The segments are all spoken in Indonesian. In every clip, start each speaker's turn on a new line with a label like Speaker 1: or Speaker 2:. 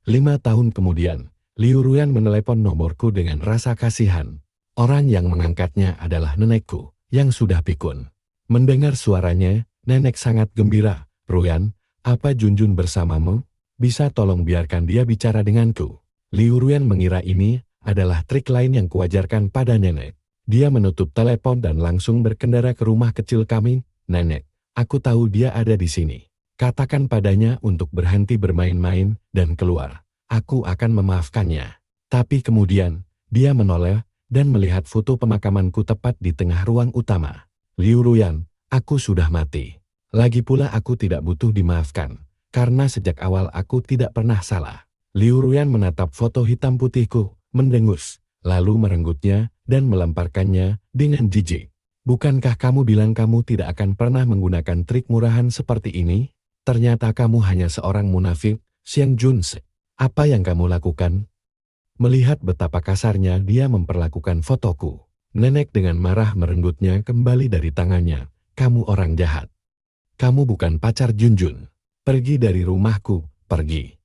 Speaker 1: 5 tahun kemudian, Liu Ruyan menelepon nomorku dengan rasa kasihan. Orang yang mengangkatnya adalah nenekku, yang sudah pikun. Mendengar suaranya, nenek sangat gembira. "Ruyan, apa Junjun bersamamu? Bisa tolong biarkan dia bicara denganku." Liu Ruyan mengira ini adalah trik lain yang kuajarkan pada nenek. Dia menutup telepon dan langsung berkendara ke rumah kecil kami. "Nenek, aku tahu dia ada di sini. Katakan padanya untuk berhenti bermain-main dan keluar. Aku akan memaafkannya." Tapi kemudian, dia menoleh dan melihat foto pemakamanku tepat di tengah ruang utama. "Liu Ruyan, aku sudah mati. Lagi pula aku tidak butuh dimaafkan, karena sejak awal aku tidak pernah salah." Liu Ruyan menatap foto hitam putihku, mendengus, lalu merenggutnya dan melemparkannya dengan jijik. "Bukankah kamu bilang kamu tidak akan pernah menggunakan trik murahan seperti ini? Ternyata kamu hanya seorang munafik, Xiang Junse. Apa yang kamu lakukan?" Melihat betapa kasarnya dia memperlakukan fotoku, nenek dengan marah merenggutnya kembali dari tangannya. "Kamu orang jahat. Kamu bukan pacar Junjun. Pergi dari rumahku, pergi."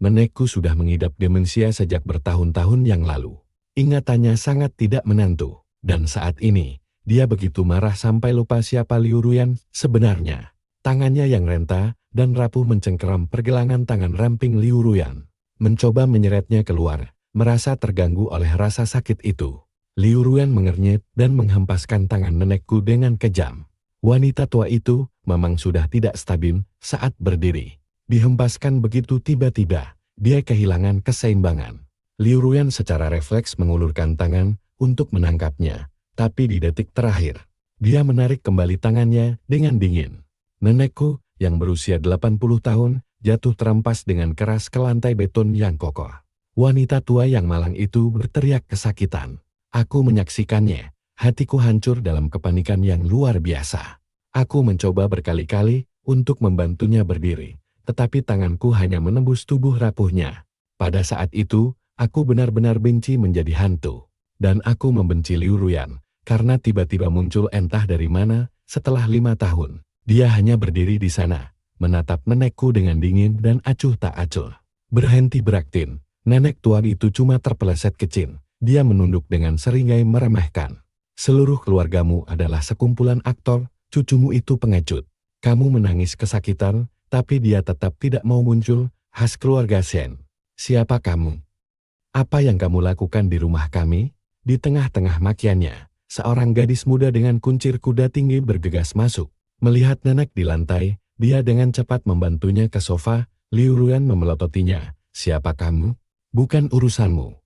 Speaker 1: Nenekku sudah mengidap demensia sejak bertahun-tahun yang lalu. Ingatannya sangat tidak menentu, dan saat ini, dia begitu marah sampai lupa siapa Liu Ruyan sebenarnya. Tangannya yang renta dan rapuh mencengkeram pergelangan tangan ramping Liu Ruyan. Mencoba menyeretnya keluar, merasa terganggu oleh rasa sakit itu. Liu Ruyan mengernyit dan menghempaskan tangan nenekku dengan kejam. Wanita tua itu memang sudah tidak stabil saat berdiri. Dihempaskan begitu tiba-tiba, dia kehilangan keseimbangan. Liu Ruyan secara refleks mengulurkan tangan untuk menangkapnya, tapi di detik terakhir, dia menarik kembali tangannya dengan dingin. Nenekku, yang berusia 80 tahun, jatuh terempas dengan keras ke lantai beton yang kokoh. Wanita tua yang malang itu berteriak kesakitan. Aku menyaksikannya, hatiku hancur dalam kepanikan yang luar biasa. Aku mencoba berkali-kali untuk membantunya berdiri, tetapi tanganku hanya menembus tubuh rapuhnya. Pada saat itu, aku benar-benar benci menjadi hantu. Dan aku membenci Liu Ruyan, karena tiba-tiba muncul entah dari mana, setelah 5 tahun. Dia hanya berdiri di sana, menatap nenekku dengan dingin dan acuh tak acuh. "Berhenti beraktin." Nenek tua itu cuma terpeleset kecil. Dia menunduk dengan seringai meremehkan. "Seluruh keluargamu adalah sekumpulan aktor, cucumu itu pengecut. Kamu menangis kesakitan, tapi dia tetap tidak mau muncul, khas keluarga Shen. Siapa kamu? Apa yang kamu lakukan di rumah kami?" Di tengah-tengah makiannya, seorang gadis muda dengan kuncir kuda tinggi bergegas masuk. Melihat nenek di lantai, dia dengan cepat membantunya ke sofa. Liu Ruyan memelototinya. "Siapa kamu? Bukan urusanmu.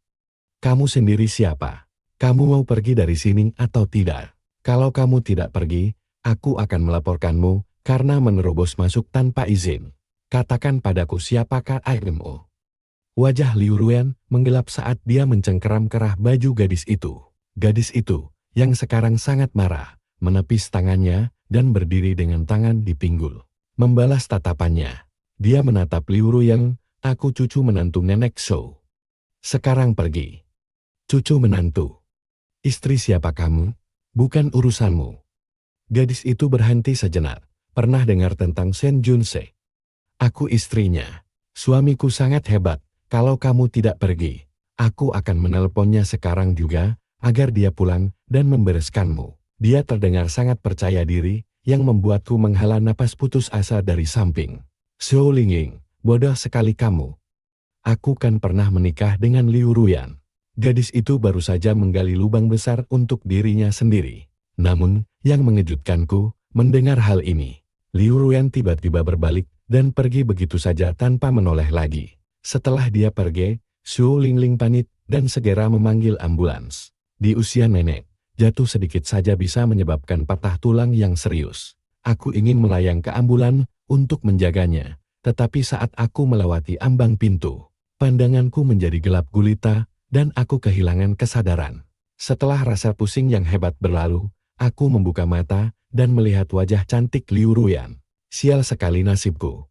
Speaker 1: Kamu sendiri siapa? Kamu mau pergi dari sini atau tidak? Kalau kamu tidak pergi, aku akan melaporkanmu karena menerobos masuk tanpa izin. Katakan padaku siapakah ayahmu?" Wajah Liu Ruyan menggelap saat dia mencengkeram kerah baju gadis itu. Gadis itu, yang sekarang sangat marah, menepis tangannya dan berdiri dengan tangan di pinggul. Membalas tatapannya, dia menatap Liu Ruyan. "Aku cucu menantu nenek Shou. Sekarang pergi." "Cucu menantu? Istri siapa kamu? Bukan urusanmu." Gadis itu berhenti sejenak. "Pernah dengar tentang Shen Junse?" "Aku istrinya. Suamiku sangat hebat. Kalau kamu tidak pergi, aku akan menelponnya sekarang juga, agar dia pulang dan membereskanmu." Dia terdengar sangat percaya diri, yang membuatku menghela napas putus asa dari samping. "Zhou Lingying, bodoh sekali kamu. Aku kan pernah menikah dengan Liu Ruyan." Gadis itu baru saja menggali lubang besar untuk dirinya sendiri. Namun, yang mengejutkanku, mendengar hal ini. Liu Ruyan tiba-tiba berbalik dan pergi begitu saja tanpa menoleh lagi. Setelah dia pergi, Zhou Lingling panik dan segera memanggil ambulans. Di usia nenek, jatuh sedikit saja bisa menyebabkan patah tulang yang serius. Aku ingin melayang ke ambulan untuk menjaganya, tetapi saat aku melewati ambang pintu, pandanganku menjadi gelap gulita dan aku kehilangan kesadaran. Setelah rasa pusing yang hebat berlalu, aku membuka mata dan melihat wajah cantik Liu Ruyan. Sial sekali nasibku.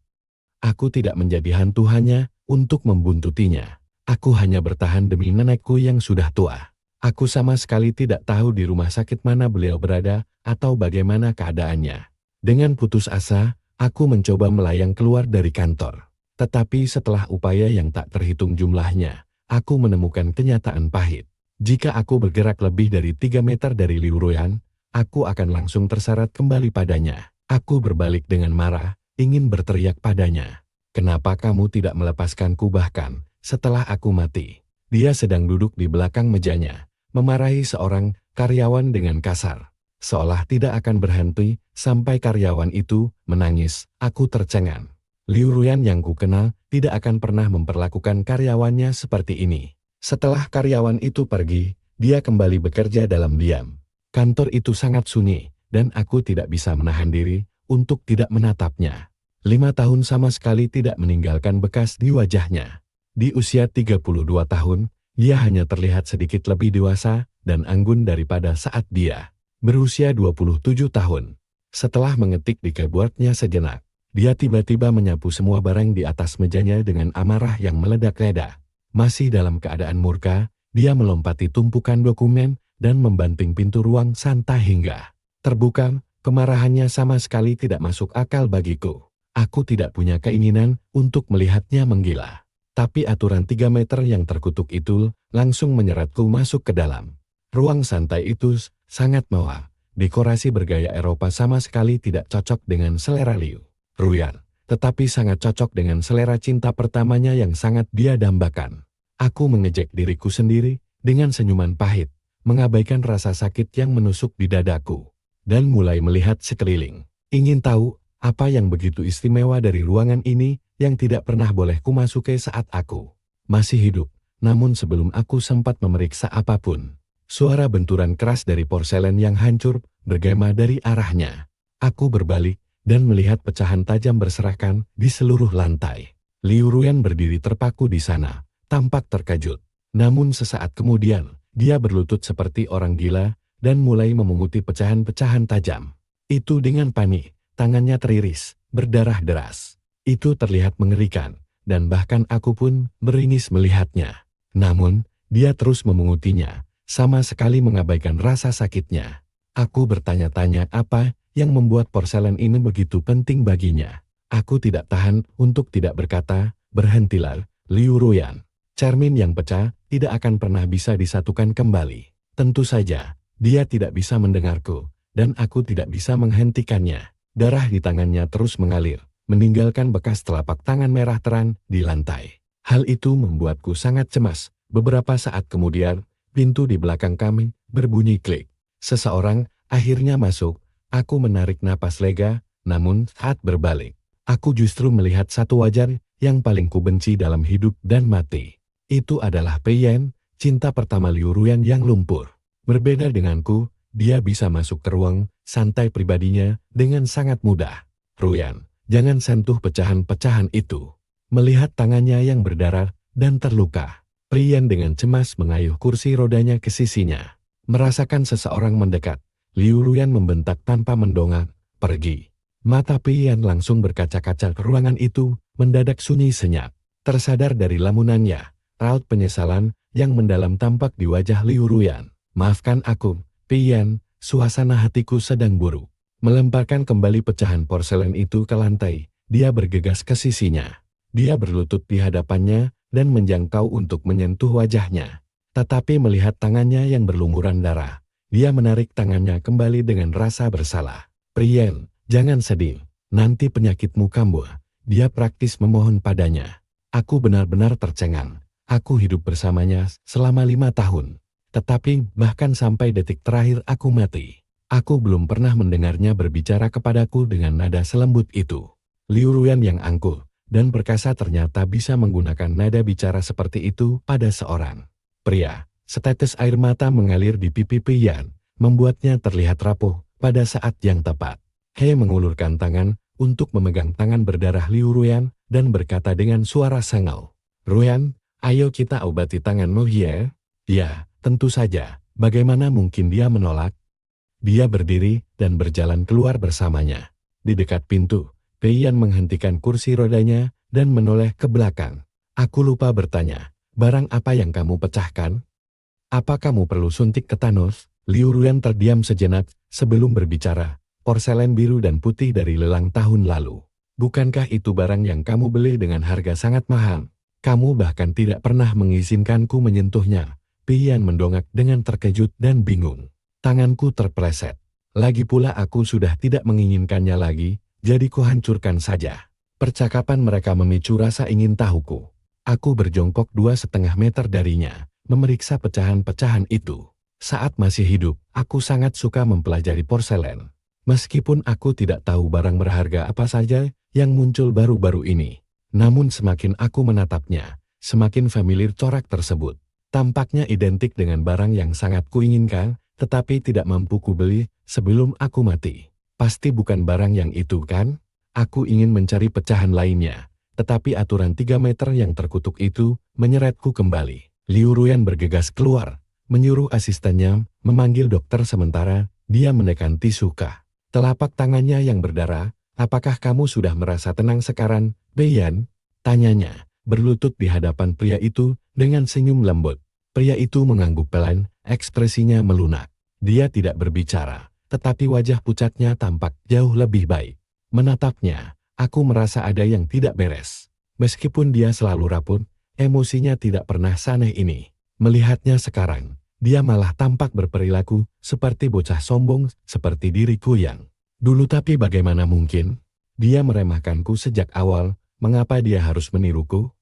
Speaker 1: Aku tidak menjadi hantu hanya untuk membuntutinya. Aku hanya bertahan demi nenekku yang sudah tua. Aku sama sekali tidak tahu di rumah sakit mana beliau berada atau bagaimana keadaannya. Dengan putus asa, aku mencoba melayang keluar dari kantor. Tetapi setelah upaya yang tak terhitung jumlahnya, aku menemukan kenyataan pahit. Jika aku bergerak lebih dari 3 meter dari Liu Ruyan, aku akan langsung terseret kembali padanya. Aku berbalik dengan marah, ingin berteriak padanya. Kenapa kamu tidak melepaskanku bahkan setelah aku mati? Dia sedang duduk di belakang mejanya, memarahi seorang karyawan dengan kasar. Seolah tidak akan berhenti sampai karyawan itu menangis. Aku tercengang. Liu Ruyan yang kukenal tidak akan pernah memperlakukan karyawannya seperti ini. Setelah karyawan itu pergi, dia kembali bekerja dalam diam. Kantor itu sangat sunyi, dan aku tidak bisa menahan diri untuk tidak menatapnya. 5 tahun sama sekali tidak meninggalkan bekas di wajahnya. Di usia 32 tahun, dia hanya terlihat sedikit lebih dewasa dan anggun daripada saat dia berusia 27 tahun. Setelah mengetik di keyboardnya sejenak, dia tiba-tiba menyapu semua barang di atas mejanya dengan amarah yang meledak-ledak. Masih dalam keadaan murka, dia melompati tumpukan dokumen dan membanting pintu ruang santai hingga terbuka. Kemarahannya sama sekali tidak masuk akal bagiku. Aku tidak punya keinginan untuk melihatnya menggila. Tapi aturan 3 meter yang terkutuk itu langsung menyeretku masuk ke dalam. Ruang santai itu sangat mewah. Dekorasi bergaya Eropa sama sekali tidak cocok dengan selera Liu Ruyan, tetapi sangat cocok dengan selera cinta pertamanya yang sangat dia dambakan. Aku mengejek diriku sendiri dengan senyuman pahit, mengabaikan rasa sakit yang menusuk di dadaku, dan mulai melihat sekeliling. Ingin tahu apa yang begitu istimewa dari ruangan ini yang tidak pernah boleh kumasuki saat aku masih hidup. Namun sebelum aku sempat memeriksa apapun, suara benturan keras dari porselen yang hancur bergema dari arahnya. Aku berbalik dan melihat pecahan tajam berserakan di seluruh lantai. Liu Ruyan berdiri terpaku di sana, tampak terkejut. Namun sesaat kemudian, dia berlutut seperti orang gila dan mulai memunguti pecahan-pecahan tajam. Itu dengan panik, tangannya teriris, berdarah deras. Itu terlihat mengerikan, dan bahkan aku pun meringis melihatnya. Namun, dia terus memungutinya, sama sekali mengabaikan rasa sakitnya. Aku bertanya-tanya apa yang membuat porselen ini begitu penting baginya. Aku tidak tahan untuk tidak berkata, berhentilah, Liu Ruyan. Cermin yang pecah tidak akan pernah bisa disatukan kembali. Tentu saja, dia tidak bisa mendengarku, dan aku tidak bisa menghentikannya. Darah di tangannya terus mengalir, meninggalkan bekas telapak tangan merah terang di lantai. Hal itu membuatku sangat cemas. Beberapa saat kemudian, pintu di belakang kami berbunyi klik. Seseorang akhirnya masuk. Aku menarik napas lega, namun saat berbalik, aku justru melihat satu wajah yang paling kubenci dalam hidup dan mati. Itu adalah Pei Yan, cinta pertama Liu Ruyan yang lumpur. Berbeda denganku, dia bisa masuk ke ruang santai pribadinya dengan sangat mudah. Ruyan, jangan sentuh pecahan-pecahan itu. Melihat tangannya yang berdarah dan terluka, Pei Yan dengan cemas mengayuh kursi rodanya ke sisinya. Merasakan seseorang mendekat, Liu Ruyan membentak tanpa mendongak, pergi. Mata Pei Yan langsung berkaca-kaca ke ruangan itu, mendadak sunyi senyap. Tersadar dari lamunannya, raut penyesalan yang mendalam tampak di wajah Liu Ruyan. Maafkan aku, Pei Yan, suasana hatiku sedang buruk. Melemparkan kembali pecahan porselen itu ke lantai, dia bergegas ke sisinya. Dia berlutut di hadapannya dan menjangkau untuk menyentuh wajahnya. Tetapi melihat tangannya yang berlumuran darah, dia menarik tangannya kembali dengan rasa bersalah. Pei Yan, jangan sedih, nanti penyakitmu kambuh. Dia praktis memohon padanya. Aku benar-benar tercengang. Aku hidup bersamanya selama 5 tahun. Tetapi bahkan sampai detik terakhir aku mati, aku belum pernah mendengarnya berbicara kepadaku dengan nada selembut itu. Liu Ruyan yang angkuh dan perkasa ternyata bisa menggunakan nada bicara seperti itu pada seorang pria. Setetes air mata mengalir di pipi Pei Yan, membuatnya terlihat rapuh pada saat yang tepat. He mengulurkan tangan untuk memegang tangan berdarah Liu Ruyan dan berkata dengan suara sengau, "Ruyan, ayo kita obati tanganmu ya." Ya, tentu saja, bagaimana mungkin dia menolak? Dia berdiri dan berjalan keluar bersamanya. Di dekat pintu, Pei Yan menghentikan kursi rodanya dan menoleh ke belakang. Aku lupa bertanya, barang apa yang kamu pecahkan? Apa kamu perlu suntik tetanus? Liu Ruyan terdiam sejenak sebelum berbicara. Porselen biru dan putih dari lelang tahun lalu. Bukankah itu barang yang kamu beli dengan harga sangat mahal? Kamu bahkan tidak pernah mengizinkanku menyentuhnya. Pian mendongak dengan terkejut dan bingung. Tanganku terpeleset. Lagi pula aku sudah tidak menginginkannya lagi, jadi kuhancurkan saja. Percakapan mereka memicu rasa ingin tahuku. Aku berjongkok 2,5 meter darinya, memeriksa pecahan-pecahan itu. Saat masih hidup, aku sangat suka mempelajari porselen. Meskipun aku tidak tahu barang berharga apa saja yang muncul baru-baru ini. Namun semakin aku menatapnya, semakin familiar corak tersebut. Tampaknya identik dengan barang yang sangat kuinginkan, tetapi tidak mampu kubeli sebelum aku mati. Pasti bukan barang yang itu kan? Aku ingin mencari pecahan lainnya, tetapi aturan 3 meter yang terkutuk itu menyeretku kembali. Liu Ruyan bergegas keluar, menyuruh asistennya memanggil dokter sementara dia menekan tisu K. Telapak tangannya yang berdarah. Apakah kamu sudah merasa tenang sekarang, Beiyan? Tanyanya, berlutut di hadapan pria itu dengan senyum lembut. Pria itu mengangguk pelan, ekspresinya melunak. Dia tidak berbicara, tetapi wajah pucatnya tampak jauh lebih baik. Menatapnya, aku merasa ada yang tidak beres. Meskipun dia selalu rapuh, emosinya tidak pernah saneh ini. Melihatnya sekarang, dia malah tampak berperilaku seperti bocah sombong seperti diriku yang dulu. Tapi bagaimana mungkin? Dia meremehkanku sejak awal, mengapa dia harus meniruku?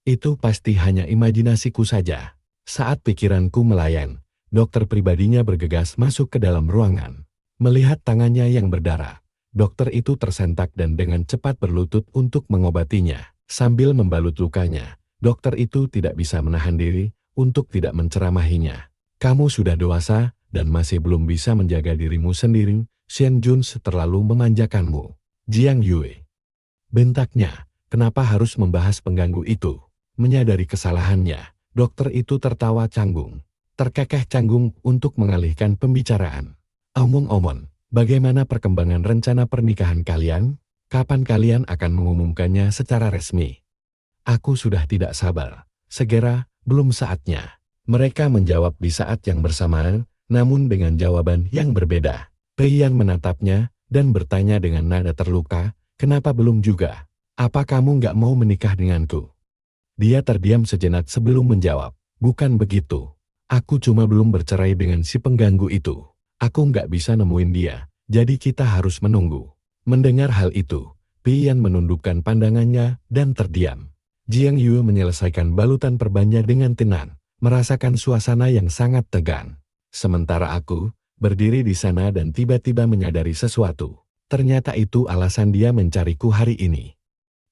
Speaker 1: Itu pasti hanya imajinasiku saja. Saat pikiranku melayang, dokter pribadinya bergegas masuk ke dalam ruangan. Melihat tangannya yang berdarah, dokter itu tersentak dan dengan cepat berlutut untuk mengobatinya. Sambil membalut lukanya, dokter itu tidak bisa menahan diri untuk tidak menceramahinya. Kamu sudah dewasa dan masih belum bisa menjaga dirimu sendiri. Shen Jun terlalu memanjakanmu. Jiang Yue, bentaknya, kenapa harus membahas pengganggu itu? Menyadari kesalahannya, dokter itu tertawa canggung. Terkekeh canggung untuk mengalihkan pembicaraan. Omong-omong, bagaimana perkembangan rencana pernikahan kalian? Kapan kalian akan mengumumkannya secara resmi? Aku sudah tidak sabar. Segera, belum saatnya. Mereka menjawab di saat yang bersamaan, namun dengan jawaban yang berbeda. Peiyan menatapnya dan bertanya dengan nada terluka, kenapa belum juga? Apa kamu nggak mau menikah denganku? Dia terdiam sejenak sebelum menjawab, bukan begitu. Aku cuma belum bercerai dengan si pengganggu itu. Aku nggak bisa nemuin dia, jadi kita harus menunggu. Mendengar hal itu, Peiyan menundukkan pandangannya dan terdiam. Jiang Yue menyelesaikan balutan perbannya dengan tenang, merasakan suasana yang sangat tegang. Sementara aku, berdiri di sana dan tiba-tiba menyadari sesuatu. Ternyata itu alasan dia mencariku hari ini.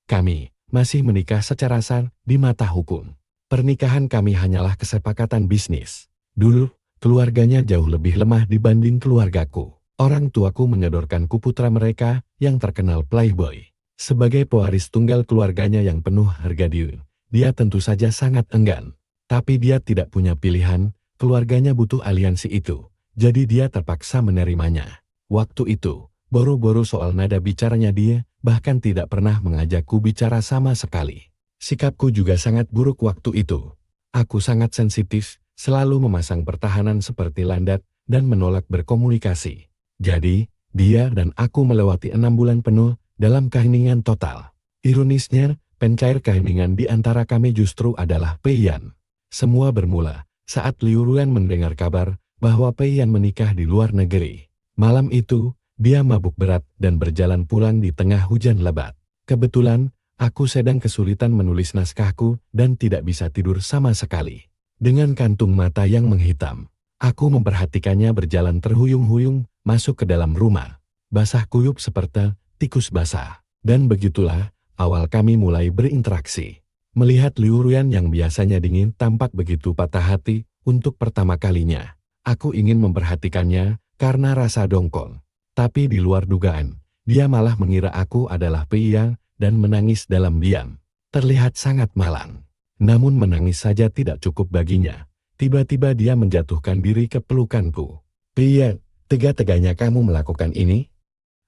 Speaker 1: Kami masih menikah secara sah di mata hukum. Pernikahan kami hanyalah kesepakatan bisnis. Dulu, keluarganya jauh lebih lemah dibanding keluargaku. Orang tuaku menyodorkanku putra mereka yang terkenal playboy. Sebagai pewaris tunggal keluarganya yang penuh harga diri, dia tentu saja sangat enggan. Tapi dia tidak punya pilihan, keluarganya butuh aliansi itu. Jadi dia terpaksa menerimanya. Waktu itu, boro-boro soal nada bicaranya dia, bahkan tidak pernah mengajakku bicara sama sekali. Sikapku juga sangat buruk waktu itu. Aku sangat sensitif, selalu memasang pertahanan seperti landak, dan menolak berkomunikasi. Jadi, dia dan aku melewati 6 bulan penuh dalam keheningan total. Ironisnya, pencair keheningan di antara kami justru adalah Peiyan. Semua bermula saat Liu Ruyan mendengar kabar bahwa Peiyan menikah di luar negeri. Malam itu, dia mabuk berat dan berjalan pulang di tengah hujan lebat. Kebetulan, aku sedang kesulitan menulis naskahku dan tidak bisa tidur sama sekali. Dengan kantung mata yang menghitam, aku memperhatikannya berjalan terhuyung-huyung masuk ke dalam rumah. Basah kuyup seperti tikus basah. Dan begitulah, awal kami mulai berinteraksi. Melihat Liu Ruyan yang biasanya dingin tampak begitu patah hati untuk pertama kalinya. Aku ingin memperhatikannya karena rasa dongkol. Tapi di luar dugaan, dia malah mengira aku adalah Peiyan dan menangis dalam diam. Terlihat sangat malang. Namun menangis saja tidak cukup baginya. Tiba-tiba dia menjatuhkan diri ke pelukanku. Peiyan, tega-teganya kamu melakukan ini?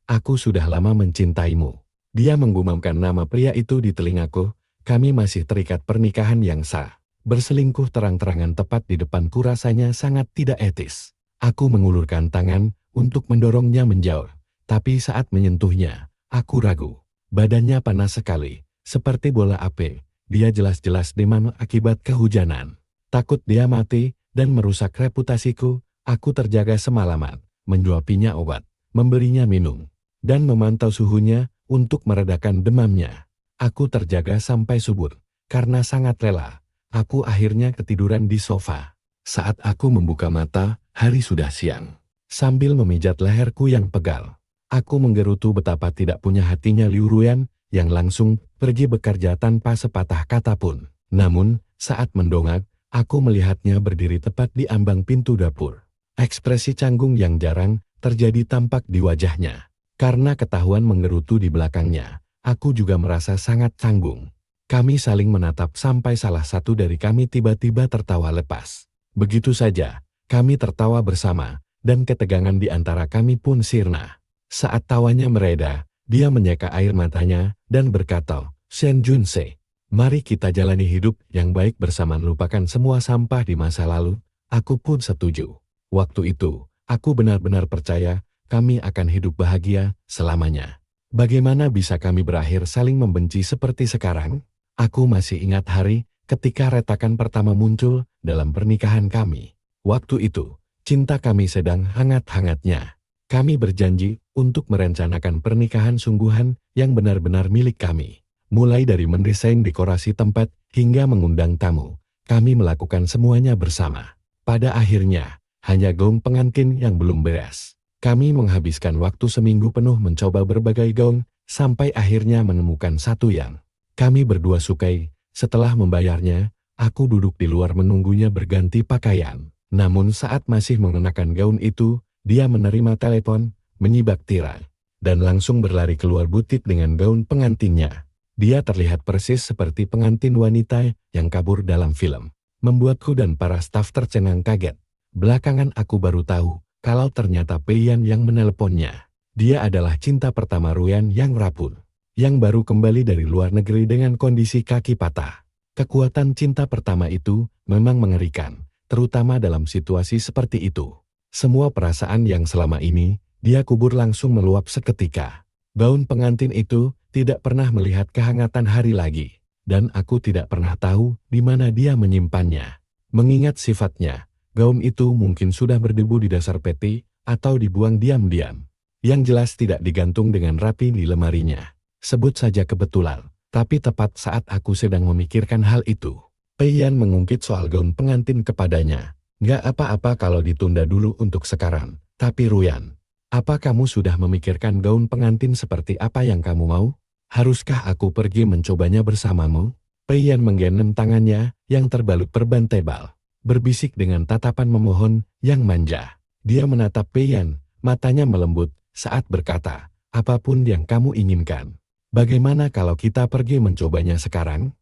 Speaker 1: Aku sudah lama mencintaimu. Dia menggumamkan nama pria itu di telingaku. Kami masih terikat pernikahan yang sah. Berselingkuh terang-terangan tepat di depanku rasanya sangat tidak etis. Aku mengulurkan tangan untuk mendorongnya menjauh. Tapi saat menyentuhnya, aku ragu. Badannya panas sekali, seperti bola api. Dia jelas-jelas demam akibat kehujanan. Takut dia mati dan merusak reputasiku, aku terjaga semalaman, menyuapinya obat, memberinya minum, dan memantau suhunya untuk meredakan demamnya. Aku terjaga sampai subuh. Karena sangat lelah, aku akhirnya ketiduran di sofa. Saat aku membuka mata, hari sudah siang. Sambil memijat leherku yang pegal, aku menggerutu betapa tidak punya hatinya Liu Ruyan yang langsung pergi bekerja tanpa sepatah kata pun. Namun, saat mendongak, aku melihatnya berdiri tepat di ambang pintu dapur. Ekspresi canggung yang jarang terjadi tampak di wajahnya. Karena ketahuan menggerutu di belakangnya, aku juga merasa sangat canggung. Kami saling menatap sampai salah satu dari kami tiba-tiba tertawa lepas. Begitu saja, kami tertawa bersama, dan ketegangan di antara kami pun sirna. Saat tawanya mereda, dia menyeka air matanya dan berkata, "Shen Junse, mari kita jalani hidup yang baik bersama, lupakan semua sampah di masa lalu." Aku pun setuju. Waktu itu, aku benar-benar percaya kami akan hidup bahagia selamanya. Bagaimana bisa kami berakhir saling membenci seperti sekarang? Aku masih ingat hari ketika retakan pertama muncul dalam pernikahan kami. Waktu itu, cinta kami sedang hangat-hangatnya. Kami berjanji untuk merencanakan pernikahan sungguhan yang benar-benar milik kami. Mulai dari mendesain dekorasi tempat hingga mengundang tamu, kami melakukan semuanya bersama. Pada akhirnya, hanya gaun pengantin yang belum beres. Kami menghabiskan waktu seminggu penuh mencoba berbagai gaun, sampai akhirnya menemukan satu yang kami berdua sukai. Setelah membayarnya, aku duduk di luar menunggunya berganti pakaian. Namun saat masih mengenakan gaun itu, dia menerima telepon, menyibak tirai, dan langsung berlari keluar butik dengan gaun pengantinnya. Dia terlihat persis seperti pengantin wanita yang kabur dalam film. Membuatku dan para staf tercengang kaget. Belakangan aku baru tahu kalau ternyata Peiyan yang menelponnya. Dia adalah cinta pertama Ruyan yang rapuh, yang baru kembali dari luar negeri dengan kondisi kaki patah. Kekuatan cinta pertama itu memang mengerikan, terutama dalam situasi seperti itu. Semua perasaan yang selama ini dia kubur langsung meluap seketika. Gaun pengantin itu tidak pernah melihat kehangatan hari lagi, dan aku tidak pernah tahu di mana dia menyimpannya. Mengingat sifatnya, gaun itu mungkin sudah berdebu di dasar peti atau dibuang diam-diam. Yang jelas tidak digantung dengan rapi di lemarinya. Sebut saja kebetulan, tapi tepat saat aku sedang memikirkan hal itu, Peiyan mengungkit soal gaun pengantin kepadanya. "Nggak apa-apa kalau ditunda dulu untuk sekarang, tapi Ruyan, apa kamu sudah memikirkan gaun pengantin seperti apa yang kamu mau? Haruskah aku pergi mencobanya bersamamu?" Peiyan menggenggam tangannya yang terbalut perban tebal, berbisik dengan tatapan memohon yang manja. Dia menatap Peiyan, matanya melembut saat berkata, "Apapun yang kamu inginkan. Bagaimana kalau kita pergi mencobanya sekarang?"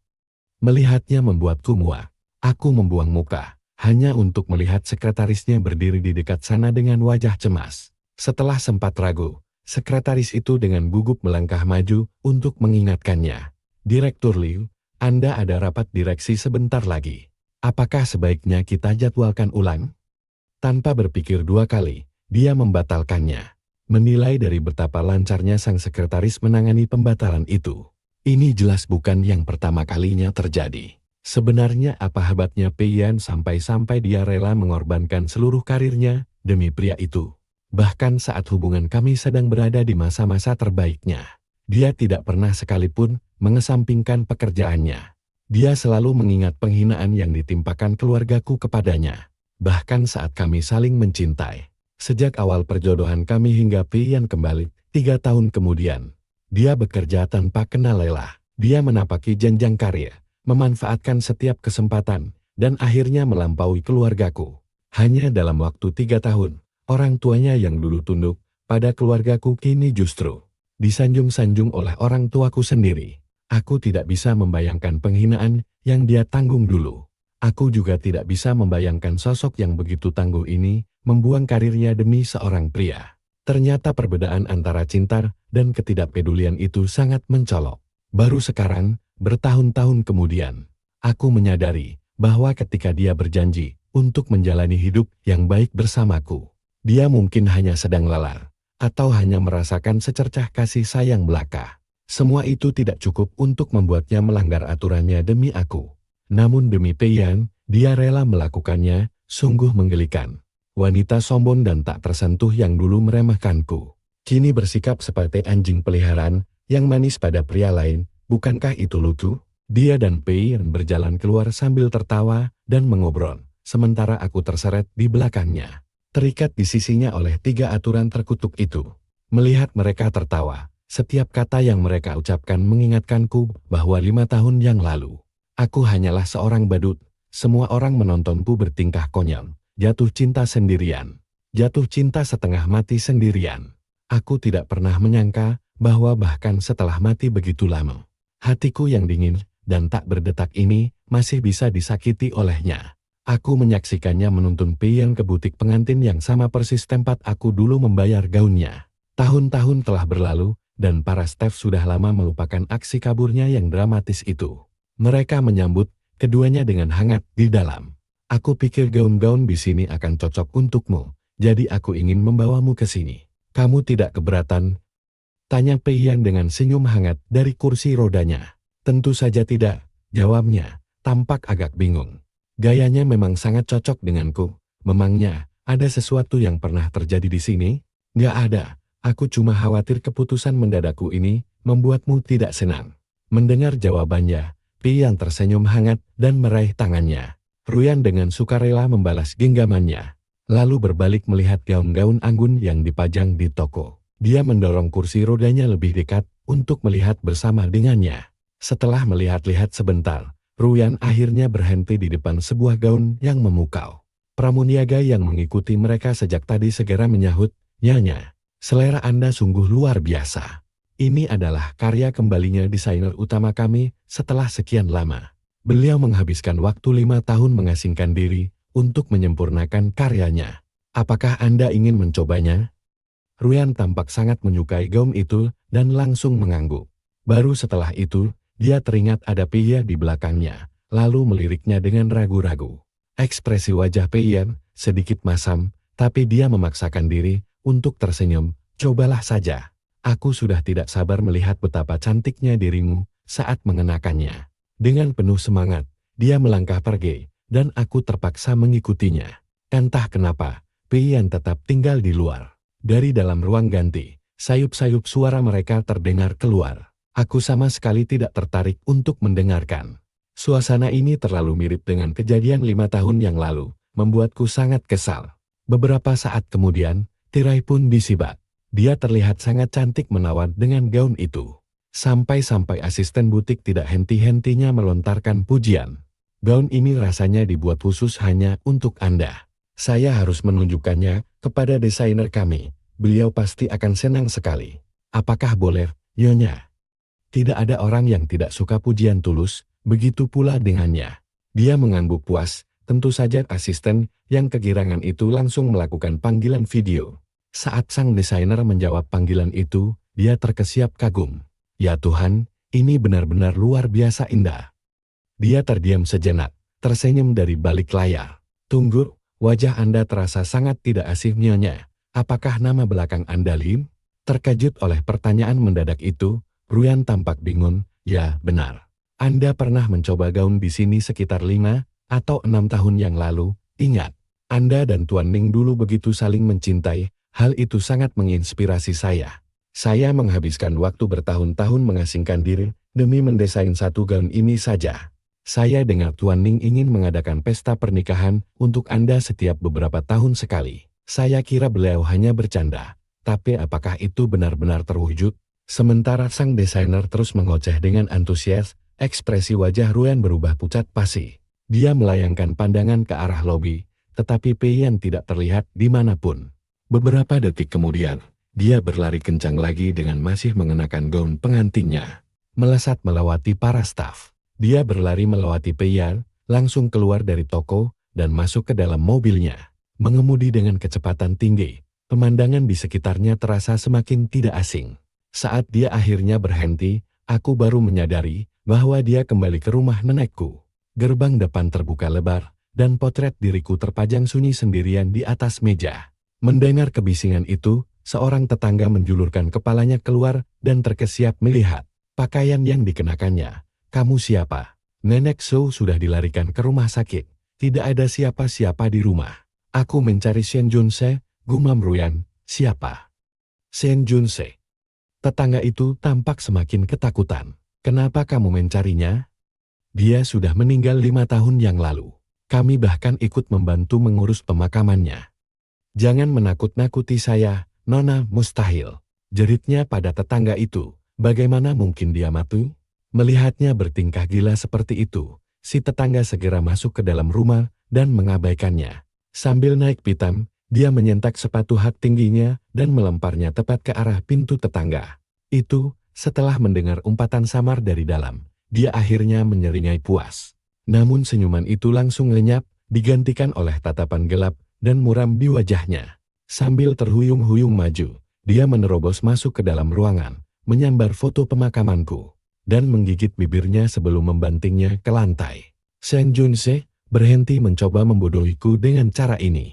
Speaker 1: Melihatnya membuatku muak. Aku membuang muka, hanya untuk melihat sekretarisnya berdiri di dekat sana dengan wajah cemas. Setelah sempat ragu, sekretaris itu dengan gugup melangkah maju untuk mengingatkannya. "Direktur Liu, Anda ada rapat direksi sebentar lagi. Apakah sebaiknya kita jadwalkan ulang?" Tanpa berpikir dua kali, dia membatalkannya. Menilai dari betapa lancarnya sang sekretaris menangani pembatalan itu, ini jelas bukan yang pertama kalinya terjadi. Sebenarnya apa hebatnya Peiyan sampai-sampai dia rela mengorbankan seluruh karirnya demi pria itu. Bahkan saat hubungan kami sedang berada di masa-masa terbaiknya, dia tidak pernah sekalipun mengesampingkan pekerjaannya. Dia selalu mengingat penghinaan yang ditimpakan keluargaku kepadanya. Bahkan saat kami saling mencintai. Sejak awal perjodohan kami hingga Peiyan kembali, 3 tahun kemudian. Dia bekerja tanpa kenal lelah. Dia menapaki jenjang karir, memanfaatkan setiap kesempatan, dan akhirnya melampaui keluargaku. Hanya dalam waktu 3 tahun, orang tuanya yang dulu tunduk pada keluargaku kini justru disanjung-sanjung oleh orang tuaku sendiri. Aku tidak bisa membayangkan penghinaan yang dia tanggung dulu. Aku juga tidak bisa membayangkan sosok yang begitu tangguh ini membuang karirnya demi seorang pria. Ternyata perbedaan antara cinta dan ketidakpedulian itu sangat mencolok. Baru sekarang, bertahun-tahun kemudian, aku menyadari bahwa ketika dia berjanji untuk menjalani hidup yang baik bersamaku, dia mungkin hanya sedang lelah, atau hanya merasakan secercah kasih sayang belaka. Semua itu tidak cukup untuk membuatnya melanggar aturannya demi aku. Namun demi Peiyan, dia rela melakukannya, sungguh menggelikan. Wanita sombong dan tak tersentuh yang dulu meremehkanku, kini bersikap seperti anjing peliharaan yang manis pada pria lain. Bukankah itu lucu? Dia dan Peiyan berjalan keluar sambil tertawa dan mengobrol, sementara aku terseret di belakangnya, terikat di sisinya oleh 3 aturan terkutuk itu. Melihat mereka tertawa, setiap kata yang mereka ucapkan mengingatkanku bahwa 5 tahun yang lalu, aku hanyalah seorang badut. Semua orang menontonku bertingkah konyol, jatuh cinta sendirian, jatuh cinta setengah mati sendirian. Aku tidak pernah menyangka bahwa bahkan setelah mati begitu lama, hatiku yang dingin dan tak berdetak ini masih bisa disakiti olehnya. Aku menyaksikannya menuntun Peiyan ke butik pengantin yang sama persis tempat aku dulu membayar gaunnya. Tahun-tahun telah berlalu, dan para staf sudah lama melupakan aksi kaburnya yang dramatis itu. Mereka menyambut keduanya dengan hangat di dalam. Aku pikir gaun-gaun di sini akan cocok untukmu, jadi aku ingin membawamu ke sini. Kamu tidak keberatan? Tanya Peiyan dengan senyum hangat dari kursi rodanya. Tentu saja tidak, jawabnya, tampak agak bingung. Gayanya memang sangat cocok denganku. Memangnya, ada sesuatu yang pernah terjadi di sini? Nggak ada, aku cuma khawatir keputusan mendadakku ini membuatmu tidak senang. Mendengar jawabannya, Peiyan tersenyum hangat dan meraih tangannya. Ruyan dengan sukarela membalas genggamannya, lalu berbalik melihat gaun-gaun anggun yang dipajang di toko. Dia mendorong kursi rodanya lebih dekat untuk melihat bersama dengannya. Setelah melihat-lihat sebentar, Ruyan akhirnya berhenti di depan sebuah gaun yang memukau. Pramuniaga yang mengikuti mereka sejak tadi segera menyahut, "Nyonya, selera Anda sungguh luar biasa. Ini adalah karya kembalinya desainer utama kami setelah sekian lama. Beliau menghabiskan waktu 5 tahun mengasingkan diri untuk menyempurnakan karyanya. Apakah Anda ingin mencobanya?" Ruyan tampak sangat menyukai gaun itu dan langsung mengangguk. Baru setelah itu, dia teringat ada Peiyan di belakangnya, lalu meliriknya dengan ragu-ragu. Ekspresi wajah Peiyan sedikit masam, tapi dia memaksakan diri untuk tersenyum. "Cobalah saja. Aku sudah tidak sabar melihat betapa cantiknya dirimu saat mengenakannya." Dengan penuh semangat, dia melangkah pergi, dan aku terpaksa mengikutinya. Entah kenapa, Peiyan tetap tinggal di luar. Dari dalam ruang ganti, sayup-sayup suara mereka terdengar keluar. Aku sama sekali tidak tertarik untuk mendengarkan. Suasana ini terlalu mirip dengan kejadian 5 tahun yang lalu, membuatku sangat kesal. Beberapa saat kemudian, tirai pun disibat. Dia terlihat sangat cantik menawan dengan gaun itu. Sampai-sampai asisten butik tidak henti-hentinya melontarkan pujian. "Gaun ini rasanya dibuat khusus hanya untuk Anda. Saya harus menunjukkannya kepada desainer kami. Beliau pasti akan senang sekali. Apakah boleh, Nyonya?" Tidak ada orang yang tidak suka pujian tulus, begitu pula dengannya. Dia mengangguk puas. Tentu saja asisten yang kegirangan itu langsung melakukan panggilan video. Saat sang desainer menjawab panggilan itu, dia terkesiap kagum. "Ya Tuhan, ini benar-benar luar biasa indah." Dia terdiam sejenak, tersenyum dari balik layar. "Tunggu, wajah Anda terasa sangat tidak asing, Nyonya. Apakah nama belakang Anda Lim?" Terkejut oleh pertanyaan mendadak itu, Ruyan tampak bingung. "Ya, benar. Anda pernah mencoba gaun di sini sekitar 5 atau 6 tahun yang lalu. Ingat, Anda dan Tuan Ning dulu begitu saling mencintai. Hal itu sangat menginspirasi saya. Saya menghabiskan waktu bertahun-tahun mengasingkan diri demi mendesain satu gaun ini saja. Saya dengar Tuan Ning ingin mengadakan pesta pernikahan untuk Anda setiap beberapa tahun sekali. Saya kira beliau hanya bercanda. Tapi apakah itu benar-benar terwujud?" Sementara sang desainer terus mengoceh dengan antusias, ekspresi wajah Ruyan berubah pucat pasi. Dia melayangkan pandangan ke arah lobi, tetapi Peiyan tidak terlihat dimanapun. Beberapa detik kemudian, dia berlari kencang lagi dengan masih mengenakan gaun pengantinnya. Melesat melewati para staf. Dia berlari melewati Peiyan, langsung keluar dari toko, dan masuk ke dalam mobilnya. Mengemudi dengan kecepatan tinggi, pemandangan di sekitarnya terasa semakin tidak asing. Saat dia akhirnya berhenti, aku baru menyadari bahwa dia kembali ke rumah nenekku. Gerbang depan terbuka lebar, dan potret diriku terpajang sunyi sendirian di atas meja. Mendengar kebisingan itu, seorang tetangga menjulurkan kepalanya keluar dan terkesiap melihat. pakaian yang dikenakannya. Kamu siapa? Nenek Zhou sudah dilarikan ke rumah sakit. Tidak ada siapa-siapa di rumah. Aku mencari Shen Junse, gumam Ruyan. Siapa? Shen Junse. Tetangga itu tampak semakin ketakutan. Kenapa kamu mencarinya? Dia sudah meninggal 5 tahun yang lalu. Kami bahkan ikut membantu mengurus pemakamannya. Jangan menakut-nakuti saya, Nona, mustahil. Jeritnya pada tetangga itu. Bagaimana mungkin dia mati? Melihatnya bertingkah gila seperti itu, si tetangga segera masuk ke dalam rumah dan mengabaikannya. Sambil naik pitam, dia menyentak sepatu hak tingginya dan melemparnya tepat ke arah pintu tetangga. Itu, setelah mendengar umpatan samar dari dalam, dia akhirnya menyeringai puas. Namun senyuman itu langsung lenyap, digantikan oleh tatapan gelap dan muram di wajahnya. Sambil terhuyung-huyung maju, dia menerobos masuk ke dalam ruangan, menyambar foto pemakamanku, dan menggigit bibirnya sebelum membantingnya ke lantai. Shen Junse berhenti mencoba membodohiku dengan cara ini.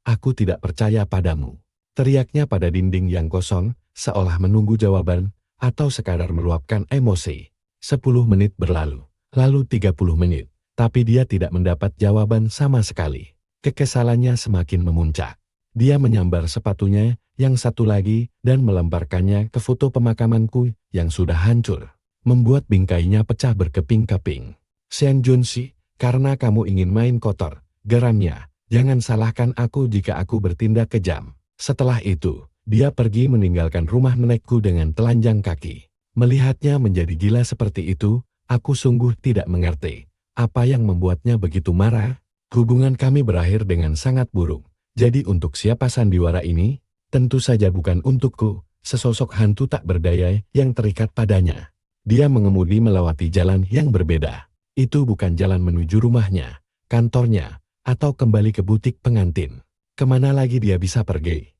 Speaker 1: Aku tidak percaya padamu. Teriaknya pada dinding yang kosong, seolah menunggu jawaban, atau sekadar meluapkan emosi. 10 menit berlalu, lalu 30 menit, tapi dia tidak mendapat jawaban sama sekali. Kekesalannya semakin memuncak. Dia menyambar sepatunya yang satu lagi dan melemparkannya ke foto pemakamanku yang sudah hancur, membuat bingkainya pecah berkeping-keping. Shen Junse, karena kamu ingin main kotor, geramnya. Jangan salahkan aku jika aku bertindak kejam. Setelah itu, dia pergi meninggalkan rumah nenekku dengan telanjang kaki. Melihatnya menjadi gila seperti itu, aku sungguh tidak mengerti. Apa yang membuatnya begitu marah? Hubungan kami berakhir dengan sangat buruk. Jadi untuk siapa sandiwara ini? Tentu saja bukan untukku, sesosok hantu tak berdaya yang terikat padanya. Dia mengemudi melewati jalan yang berbeda. Itu bukan jalan menuju rumahnya, kantornya, atau kembali ke butik pengantin. Kemana lagi dia bisa pergi?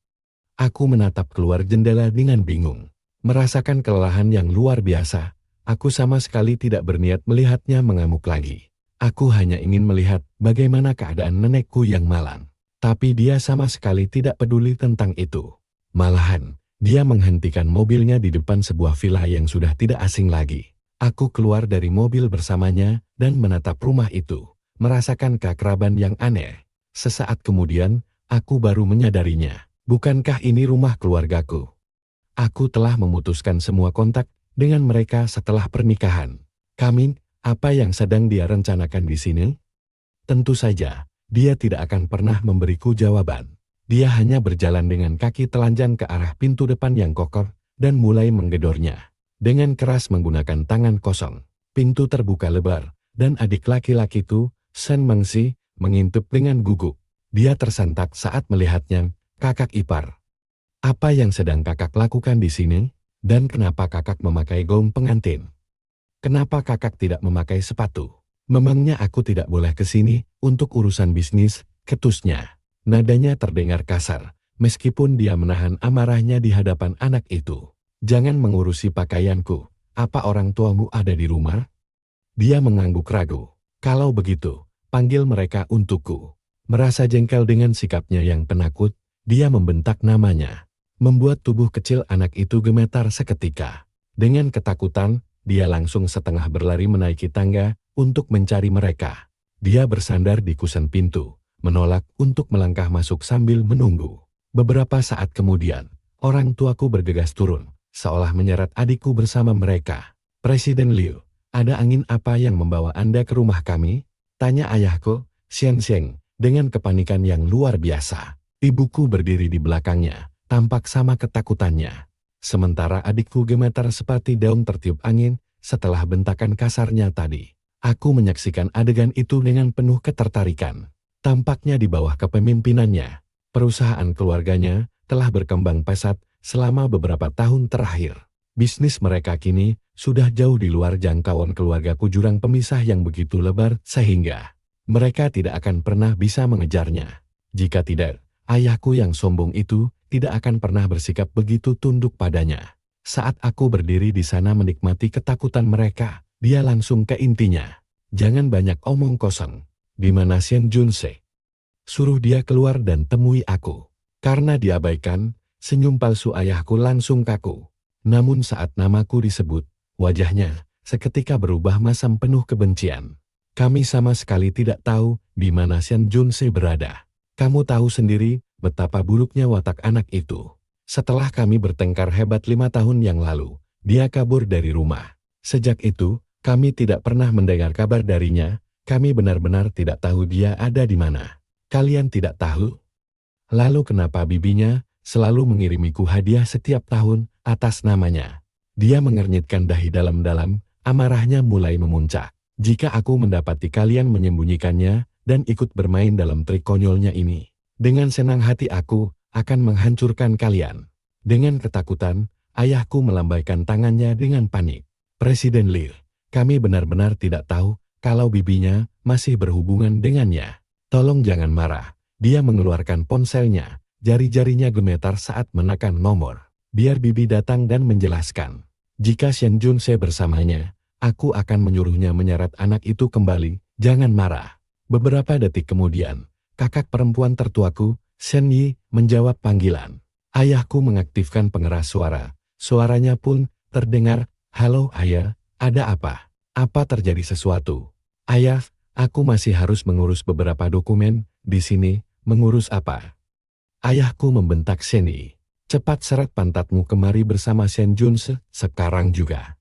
Speaker 1: Aku menatap keluar jendela dengan bingung. Merasakan kelelahan yang luar biasa, aku sama sekali tidak berniat melihatnya mengamuk lagi. Aku hanya ingin melihat bagaimana keadaan nenekku yang malang. Tapi dia sama sekali tidak peduli tentang itu. Malahan, dia menghentikan mobilnya di depan sebuah villa yang sudah tidak asing lagi. Aku keluar dari mobil bersamanya dan menatap rumah itu. Merasakan keakraban yang aneh. Sesaat kemudian, aku baru menyadarinya. Bukankah ini rumah keluargaku? Aku telah memutuskan semua kontak dengan mereka setelah pernikahan. Kami, apa yang sedang dia rencanakan di sini? Tentu saja, dia tidak akan pernah memberiku jawaban. Dia hanya berjalan dengan kaki telanjang ke arah pintu depan yang kokoh dan mulai menggedornya. Dengan keras menggunakan tangan kosong, pintu terbuka lebar, dan adik laki-lakiku, Shen Mengxi, mengintip dengan gugup. Dia tersentak saat melihatnya, kakak ipar. Apa yang sedang kakak lakukan di sini? Dan kenapa kakak memakai gaun pengantin? Kenapa kakak tidak memakai sepatu? Memangnya aku tidak boleh ke sini untuk urusan bisnis, ketusnya. Nadanya terdengar kasar, meskipun dia menahan amarahnya di hadapan anak itu. Jangan mengurusi pakaianku. Apa orang tuamu ada di rumah? Dia mengangguk ragu. Kalau begitu, panggil mereka untukku. Merasa jengkel dengan sikapnya yang penakut, dia membentak namanya. Membuat tubuh kecil anak itu gemetar seketika. Dengan ketakutan, dia langsung setengah berlari menaiki tangga untuk mencari mereka. Dia bersandar di kusen pintu, menolak untuk melangkah masuk sambil menunggu. Beberapa saat kemudian, orang tuaku bergegas turun, seolah menyeret adikku bersama mereka. Presiden Liu, ada angin apa yang membawa Anda ke rumah kami? Tanya ayahku, Xian Sheng, dengan kepanikan yang luar biasa. Ibuku berdiri di belakangnya, tampak sama ketakutannya. Sementara adikku gemetar seperti daun tertiup angin setelah bentakan kasarnya tadi. Aku menyaksikan adegan itu dengan penuh ketertarikan. Tampaknya di bawah kepemimpinannya, perusahaan keluarganya telah berkembang pesat selama beberapa tahun terakhir. Bisnis mereka kini sudah jauh di luar jangkauan keluargaku jurang pemisah yang begitu lebar sehingga mereka tidak akan pernah bisa mengejarnya. Jika tidak, ayahku yang sombong itu tidak akan pernah bersikap begitu tunduk padanya. Saat aku berdiri di sana menikmati ketakutan mereka, dia langsung ke intinya. Jangan banyak omong kosong. Di mana Shen Junse? Suruh dia keluar dan temui aku. Karena diabaikan, senyum palsu ayahku langsung kaku. Namun saat namaku disebut, Wajahnya seketika berubah masam penuh kebencian. Kami sama sekali tidak tahu di mana Shen Junse berada. Kamu tahu sendiri betapa buruknya watak anak itu. Setelah kami bertengkar hebat 5 tahun yang lalu, dia kabur dari rumah. Sejak itu, kami tidak pernah mendengar kabar darinya. Kami benar-benar tidak tahu dia ada di mana. Kalian tidak tahu? Lalu kenapa bibinya selalu mengirimiku hadiah setiap tahun atas namanya? Dia mengernyitkan dahi dalam-dalam, amarahnya mulai memuncak. Jika aku mendapati kalian menyembunyikannya dan ikut bermain dalam trik konyolnya ini, dengan senang hati aku akan menghancurkan kalian. Dengan ketakutan, ayahku melambaikan tangannya dengan panik. Presiden Liu, kami benar-benar tidak tahu kalau bibinya masih berhubungan dengannya. Tolong jangan marah. Dia mengeluarkan ponselnya, jari-jarinya gemetar saat menekan nomor. Biar bibi datang dan menjelaskan. Jika Shen Junse bersamanya, aku akan menyuruhnya menyeret anak itu kembali, jangan marah. Beberapa detik kemudian, kakak perempuan tertuaku, Shen Yi, menjawab panggilan. Ayahku mengaktifkan pengeras suara. Suaranya pun terdengar, "Halo ayah, ada apa? Apa terjadi sesuatu?" "Ayah, aku masih harus mengurus beberapa dokumen di sini." "Mengurus apa?" Ayahku membentak Shen Yi. "Cepat seret pantatmu kemari bersama Shen Junse sekarang juga."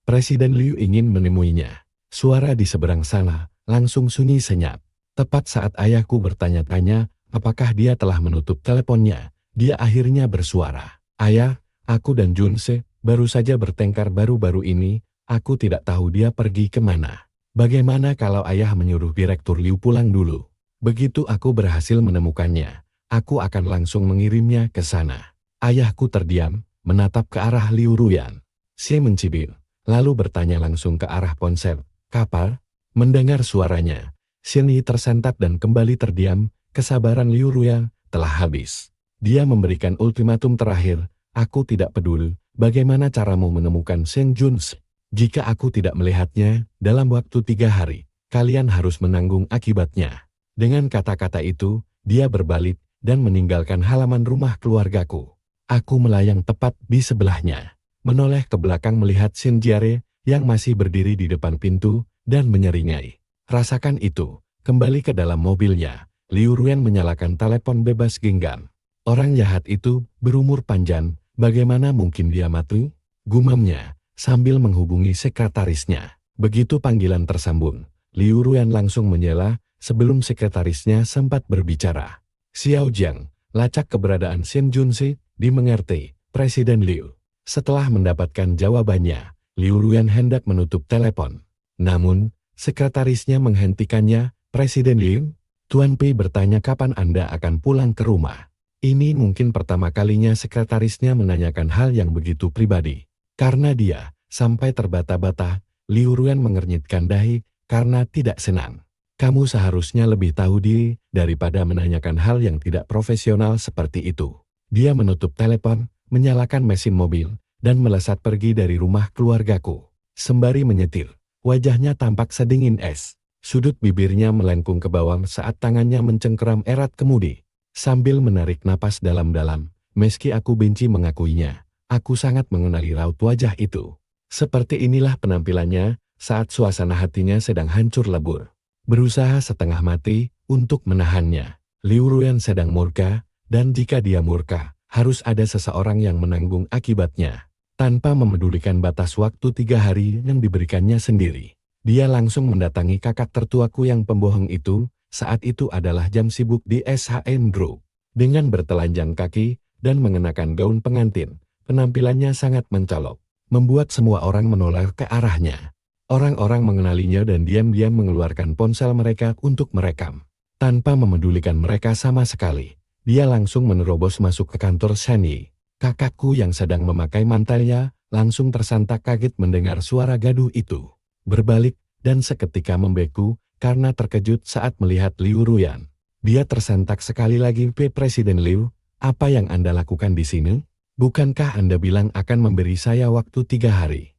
Speaker 1: Presiden Liu ingin menemuinya. Suara di seberang sana langsung sunyi senyap. Tepat saat ayahku bertanya-tanya apakah dia telah menutup teleponnya, dia akhirnya bersuara. "Ayah, aku dan Junse baru saja bertengkar baru-baru ini, aku tidak tahu dia pergi kemana. Bagaimana kalau ayah menyuruh Direktur Liu pulang dulu? Begitu aku berhasil menemukannya, aku akan langsung mengirimnya ke sana." Ayahku terdiam, menatap ke arah Liu Ruyan. Xie mencibir, lalu bertanya langsung ke arah ponsel. "Kapal?" Mendengar suaranya, Shen Yi tersentak dan kembali terdiam. Kesabaran Liu Ruyan telah habis. Dia memberikan ultimatum terakhir, "Aku tidak peduli bagaimana caramu menemukan Shen Junse. Jika aku tidak melihatnya dalam waktu 3 hari, kalian harus menanggung akibatnya." Dengan kata-kata itu, dia berbalik dan meninggalkan halaman rumah keluargaku. Aku melayang tepat di sebelahnya, menoleh ke belakang melihat Xin Jiare yang masih berdiri di depan pintu dan menyeringai. "Rasakan itu." Kembali ke dalam mobilnya, Liu Ruyan menyalakan telepon bebas genggam. "Orang jahat itu berumur panjang, bagaimana mungkin dia mati?" gumamnya sambil menghubungi sekretarisnya. Begitu panggilan tersambung, Liu Ruyan langsung menyela sebelum sekretarisnya sempat berbicara. "Xiao Jiang, lacak keberadaan Shen Junse dimengerti, Presiden Liu." Setelah mendapatkan jawabannya, Liu Ruyan hendak menutup telepon. Namun, sekretarisnya menghentikannya. "Presiden Liu, Tuan Pei bertanya kapan Anda akan pulang ke rumah." Ini mungkin pertama kalinya sekretarisnya menanyakan hal yang begitu pribadi. Karena dia sampai terbata-bata, Liu Ruyan mengernyitkan dahi karena tidak senang. "Kamu seharusnya lebih tahu diri daripada menanyakan hal yang tidak profesional seperti itu." Dia menutup telepon, menyalakan mesin mobil, dan melesat pergi dari rumah keluargaku. Sembari menyetir, wajahnya tampak sedingin es. Sudut bibirnya melengkung ke bawah saat tangannya mencengkeram erat kemudi. Sambil menarik napas dalam-dalam, meski aku benci mengakuinya, aku sangat mengenali raut wajah itu. Seperti inilah penampilannya saat suasana hatinya sedang hancur lebur. Berusaha setengah mati untuk menahannya. Liu Ruyan sedang murka, dan jika dia murka, harus ada seseorang yang menanggung akibatnya. Tanpa memedulikan batas waktu 3 hari yang diberikannya sendiri, dia langsung mendatangi kakak tertuaku yang pembohong itu. Saat itu adalah jam sibuk di SHM Group. Dengan bertelanjang kaki dan mengenakan gaun pengantin, penampilannya sangat mencolok, membuat semua orang menoleh ke arahnya. Orang-orang mengenalinya dan diam-diam mengeluarkan ponsel mereka untuk merekam. Tanpa memedulikan mereka sama sekali, dia langsung menerobos masuk ke kantor Shen Yi. Kakakku yang sedang memakai mantelnya langsung tersantak kaget mendengar suara gaduh itu. Berbalik dan seketika membeku karena terkejut saat melihat Liu Ruyan. Dia tersentak sekali lagi. "Presiden Liu, apa yang Anda lakukan di sini? Bukankah Anda bilang akan memberi saya waktu 3 hari?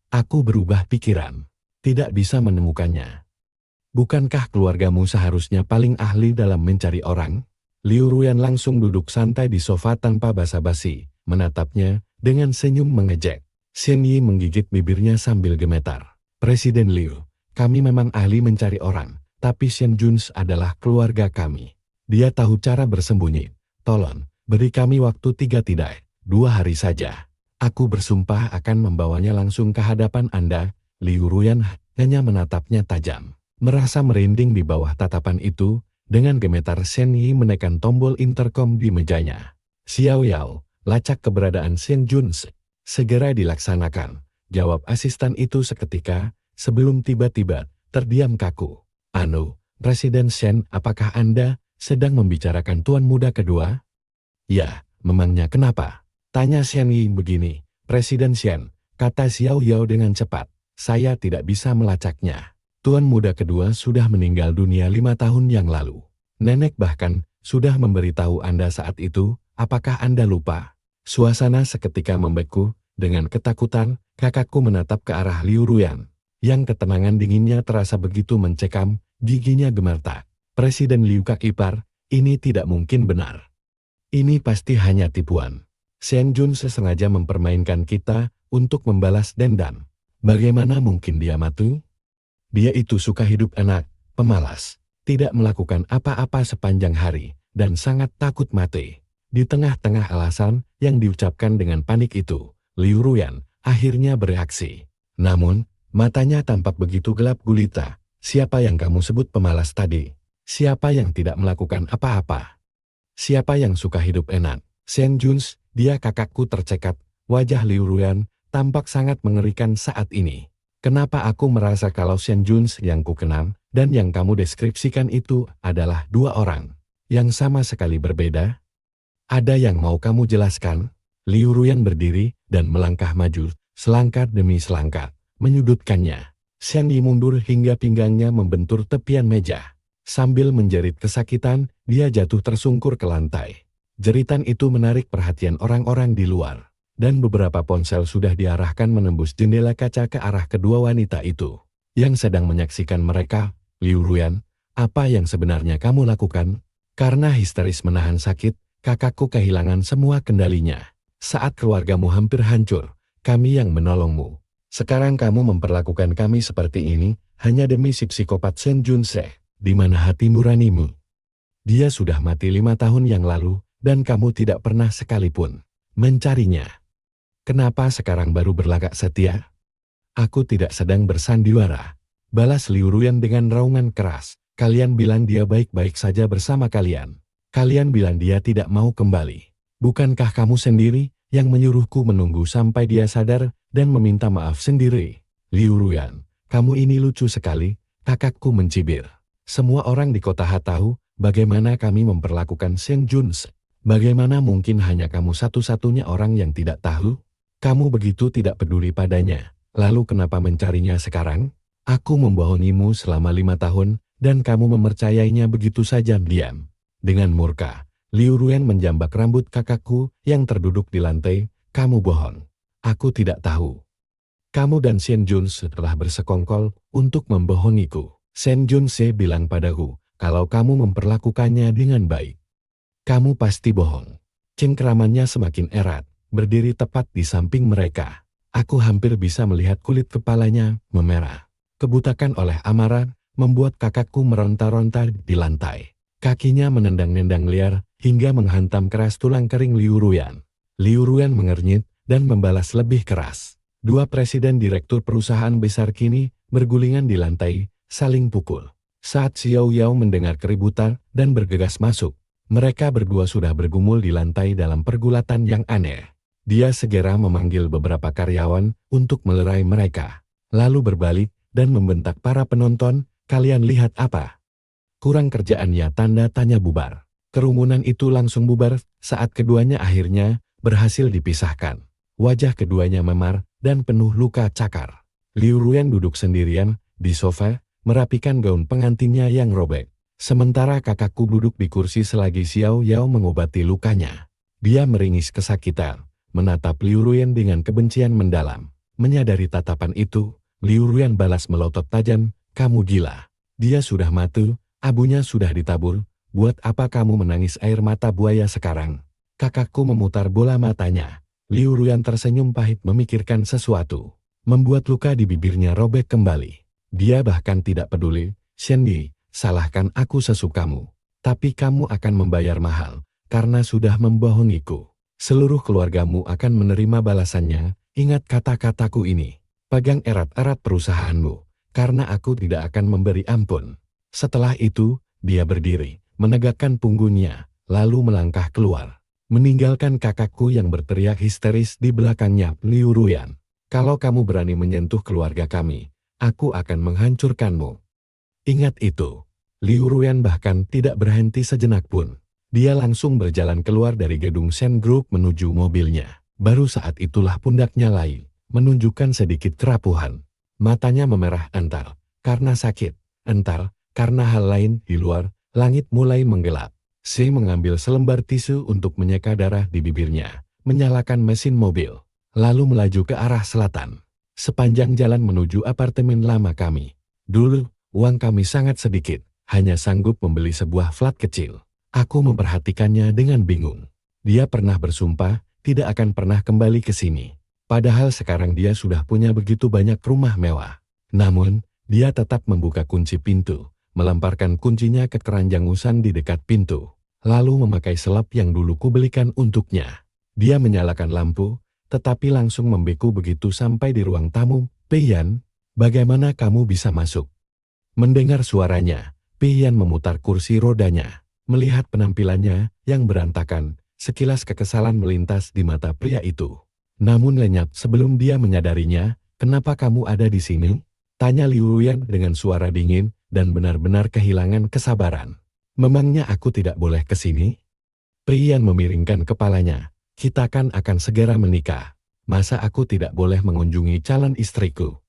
Speaker 1: Aku berubah pikiran. Tidak bisa menemukannya. Bukankah keluargamu seharusnya paling ahli dalam mencari orang?" Liu Ruyan langsung duduk santai di sofa tanpa basa-basi, menatapnya dengan senyum mengejek. Xian Yi menggigit bibirnya sambil gemetar. Presiden Liu, kami memang ahli mencari orang, tapi Xian Juns adalah keluarga kami. Dia tahu cara bersembunyi. Tolong, beri kami waktu 2 hari saja. Aku bersumpah akan membawanya langsung ke hadapan Anda. Liu Ruyan hanya menatapnya tajam. Merasa merinding di bawah tatapan itu, dengan gemetar Xian Yi menekan tombol intercom di mejanya. Xiao Yao, lacak keberadaan Xian Juns. Segera dilaksanakan, jawab asisten itu seketika, sebelum tiba-tiba terdiam kaku. Anu, Presiden Xian, apakah Anda sedang membicarakan tuan muda kedua? Ya, memangnya kenapa? Tanya Xian Yi begini. Presiden Xian, kata Xiao Yao dengan cepat, saya tidak bisa melacaknya. Tuan muda kedua sudah meninggal dunia 5 tahun yang lalu. Nenek bahkan sudah memberitahu Anda saat itu, apakah Anda lupa? Suasana seketika membeku. Dengan ketakutan, kakakku menatap ke arah Liu Ruyan. Yang ketenangan dinginnya terasa begitu mencekam, giginya gemetar. Presiden Liu Kak Ipar, ini tidak mungkin benar. Ini pasti hanya tipuan. Xian Jun sengaja mempermainkan kita untuk membalas dendam. Bagaimana mungkin dia mati? Dia itu suka hidup enak, pemalas, tidak melakukan apa-apa sepanjang hari, dan sangat takut mati. Di tengah-tengah alasan yang diucapkan dengan panik itu, Liu Ruyan akhirnya bereaksi. Namun, matanya tampak begitu gelap gulita. Siapa yang kamu sebut pemalas tadi? Siapa yang tidak melakukan apa-apa? Siapa yang suka hidup enak? Xian Juns, dia kakakku tercekat. Wajah Liu Ruyan tampak sangat mengerikan saat ini. Kenapa aku merasa kalau Xian Juns yang kukenal dan yang kamu deskripsikan itu adalah 2 orang yang sama sekali berbeda? Ada yang mau kamu jelaskan? Liu Ruyan berdiri dan melangkah maju, selangkah demi selangkah, menyudutkannya. Xian Yi mundur hingga pinggangnya membentur tepian meja. Sambil menjerit kesakitan, dia jatuh tersungkur ke lantai. Jeritan itu menarik perhatian orang-orang di luar, dan beberapa ponsel sudah diarahkan menembus jendela kaca ke arah kedua wanita itu, yang sedang menyaksikan mereka. Liu Ruyan, apa yang sebenarnya kamu lakukan? Karena histeris menahan sakit, kakakku kehilangan semua kendalinya. Saat keluargamu hampir hancur, kami yang menolongmu. Sekarang kamu memperlakukan kami seperti ini, hanya demi si psikopat Xian Junse. Di mana hati nuranimu? Dia sudah mati 5 tahun yang lalu, dan kamu tidak pernah sekalipun mencarinya. Kenapa sekarang baru berlagak setia? Aku tidak sedang bersandiwara. Balas Liu Ruyan dengan raungan keras. Kalian bilang dia baik-baik saja bersama kalian. Kalian bilang dia tidak mau kembali. Bukankah kamu sendiri yang menyuruhku menunggu sampai dia sadar dan meminta maaf sendiri? Liu Ruyan, kamu ini lucu sekali, kakakku mencibir. Semua orang di kota Ha tahu bagaimana kami memperlakukan Xian Juns. Bagaimana mungkin hanya kamu satu-satunya orang yang tidak tahu? Kamu begitu tidak peduli padanya. Lalu kenapa mencarinya sekarang? Aku membohongimu selama 5 tahun, dan kamu mempercayainya begitu saja diam. Dengan murka, Liu Ruyan menjambak rambut kakakku yang terduduk di lantai. Kamu bohong. Aku tidak tahu. Kamu dan Xian Juns telah bersekongkol untuk membohongiku. Xian Junse bilang padaku, kalau kamu memperlakukannya dengan baik. Kamu pasti bohong. Cengkeramannya semakin erat, berdiri tepat di samping mereka. Aku hampir bisa melihat kulit kepalanya memerah. Kebutakan oleh amarah membuat kakakku meronta-ronta di lantai. Kakinya menendang-nendang liar hingga menghantam keras tulang kering Liu Ruyan. Liu Ruyan mengernyit dan membalas lebih keras. 2 presiden direktur perusahaan besar kini bergulingan di lantai, saling pukul. Saat Xiao Yao mendengar keributan dan bergegas masuk, mereka berdua sudah bergumul di lantai dalam pergulatan yang aneh. Dia segera memanggil beberapa karyawan untuk melerai mereka, lalu berbalik dan membentak para penonton, kalian lihat apa? Kurang kerjaannya, tanda tanya bubar. Kerumunan itu langsung bubar saat keduanya akhirnya berhasil dipisahkan. Wajah keduanya memar dan penuh luka cakar. Liu Ruyan duduk sendirian di sofa, merapikan gaun pengantinnya yang robek. Sementara kakakku duduk di kursi selagi Xiao Yao mengobati lukanya. Dia meringis kesakitan, menatap Liu Ruyan dengan kebencian mendalam. Menyadari tatapan itu, Liu Ruyan balas melotot tajam, kamu gila. Dia sudah mati, abunya sudah ditabur, buat apa kamu menangis air mata buaya sekarang? Kakakku memutar bola matanya. Liu Ruyan tersenyum pahit memikirkan sesuatu. Membuat luka di bibirnya robek kembali. Dia bahkan tidak peduli, Shen Yi, salahkan aku sesukamu. Tapi kamu akan membayar mahal, karena sudah membohongiku. Seluruh keluargamu akan menerima balasannya, ingat kata-kataku ini. Pegang erat-erat perusahaanmu, karena aku tidak akan memberi ampun. Setelah itu, dia berdiri, menegakkan punggungnya, lalu melangkah keluar. Meninggalkan kakakku yang berteriak histeris di belakangnya, Liu Ruyan. Kalau kamu berani menyentuh keluarga kami, aku akan menghancurkanmu. Ingat itu. Liu Ruyan bahkan tidak berhenti sejenak pun. Dia langsung berjalan keluar dari gedung Shen Group menuju mobilnya. Baru saat itulah pundaknya Lai, menunjukkan sedikit kerapuhan. Matanya memerah entar, karena sakit. Entar, karena hal lain di luar, langit mulai menggelap. Si mengambil selembar tisu untuk menyeka darah di bibirnya, menyalakan mesin mobil, lalu melaju ke arah selatan. Sepanjang jalan menuju apartemen lama kami. Dulu, uang kami sangat sedikit, hanya sanggup membeli sebuah flat kecil. Aku memperhatikannya dengan bingung. Dia pernah bersumpah, tidak akan pernah kembali ke sini. Padahal sekarang dia sudah punya begitu banyak rumah mewah. Namun, dia tetap membuka kunci pintu, melemparkan kuncinya ke keranjang usan di dekat pintu, lalu memakai selop yang dulu kubelikan untuknya. Dia menyalakan lampu, tetapi langsung membeku begitu sampai di ruang tamu. Peiyan, bagaimana kamu bisa masuk? Mendengar suaranya, Peiyan memutar kursi rodanya. Melihat penampilannya yang berantakan, sekilas kekesalan melintas di mata pria itu. Namun lenyap sebelum dia menyadarinya, kenapa kamu ada di sini? Tanya Liu Ruyan dengan suara dingin dan benar-benar kehilangan kesabaran. Memangnya aku tidak boleh ke sini? Peiyan memiringkan kepalanya. Kita kan akan segera menikah. Masa aku tidak boleh mengunjungi calon istriku?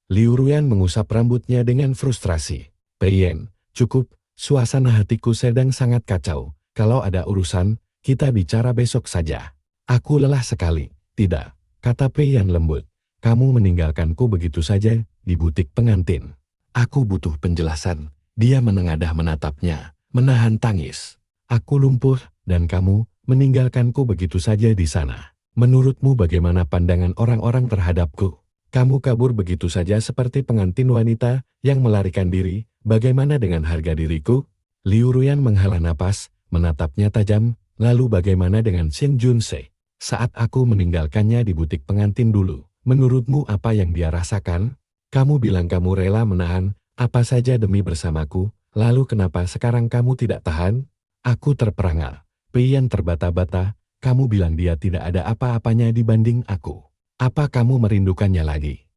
Speaker 1: Liu Ruyan mengusap rambutnya dengan frustrasi. Peiyan, cukup. Suasana hatiku sedang sangat kacau. Kalau ada urusan, kita bicara besok saja. Aku lelah sekali. Tidak, kata Peiyan lembut. Kamu meninggalkanku begitu saja di butik pengantin. Aku butuh penjelasan. Dia menengadah menatapnya, menahan tangis. Aku lumpuh, dan kamu meninggalkanku begitu saja di sana. Menurutmu bagaimana pandangan orang-orang terhadapku? Kamu kabur begitu saja seperti pengantin wanita yang melarikan diri. Bagaimana dengan harga diriku? Liu Ruyan menghela napas, menatapnya tajam. Lalu bagaimana dengan Shen Junse? Saat aku meninggalkannya di butik pengantin dulu, menurutmu apa yang dia rasakan? Kamu bilang kamu rela menahan apa saja demi bersamaku, lalu kenapa sekarang kamu tidak tahan? Aku terperangah. Peiyan terbata-bata. Kamu bilang dia tidak ada apa-apanya dibanding aku. Apa kamu merindukannya lagi?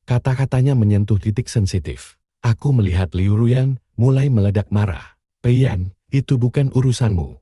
Speaker 1: Kata-katanya menyentuh titik sensitif. Aku melihat Liu Ruyan mulai meledak marah. Peiyan, itu bukan urusanmu.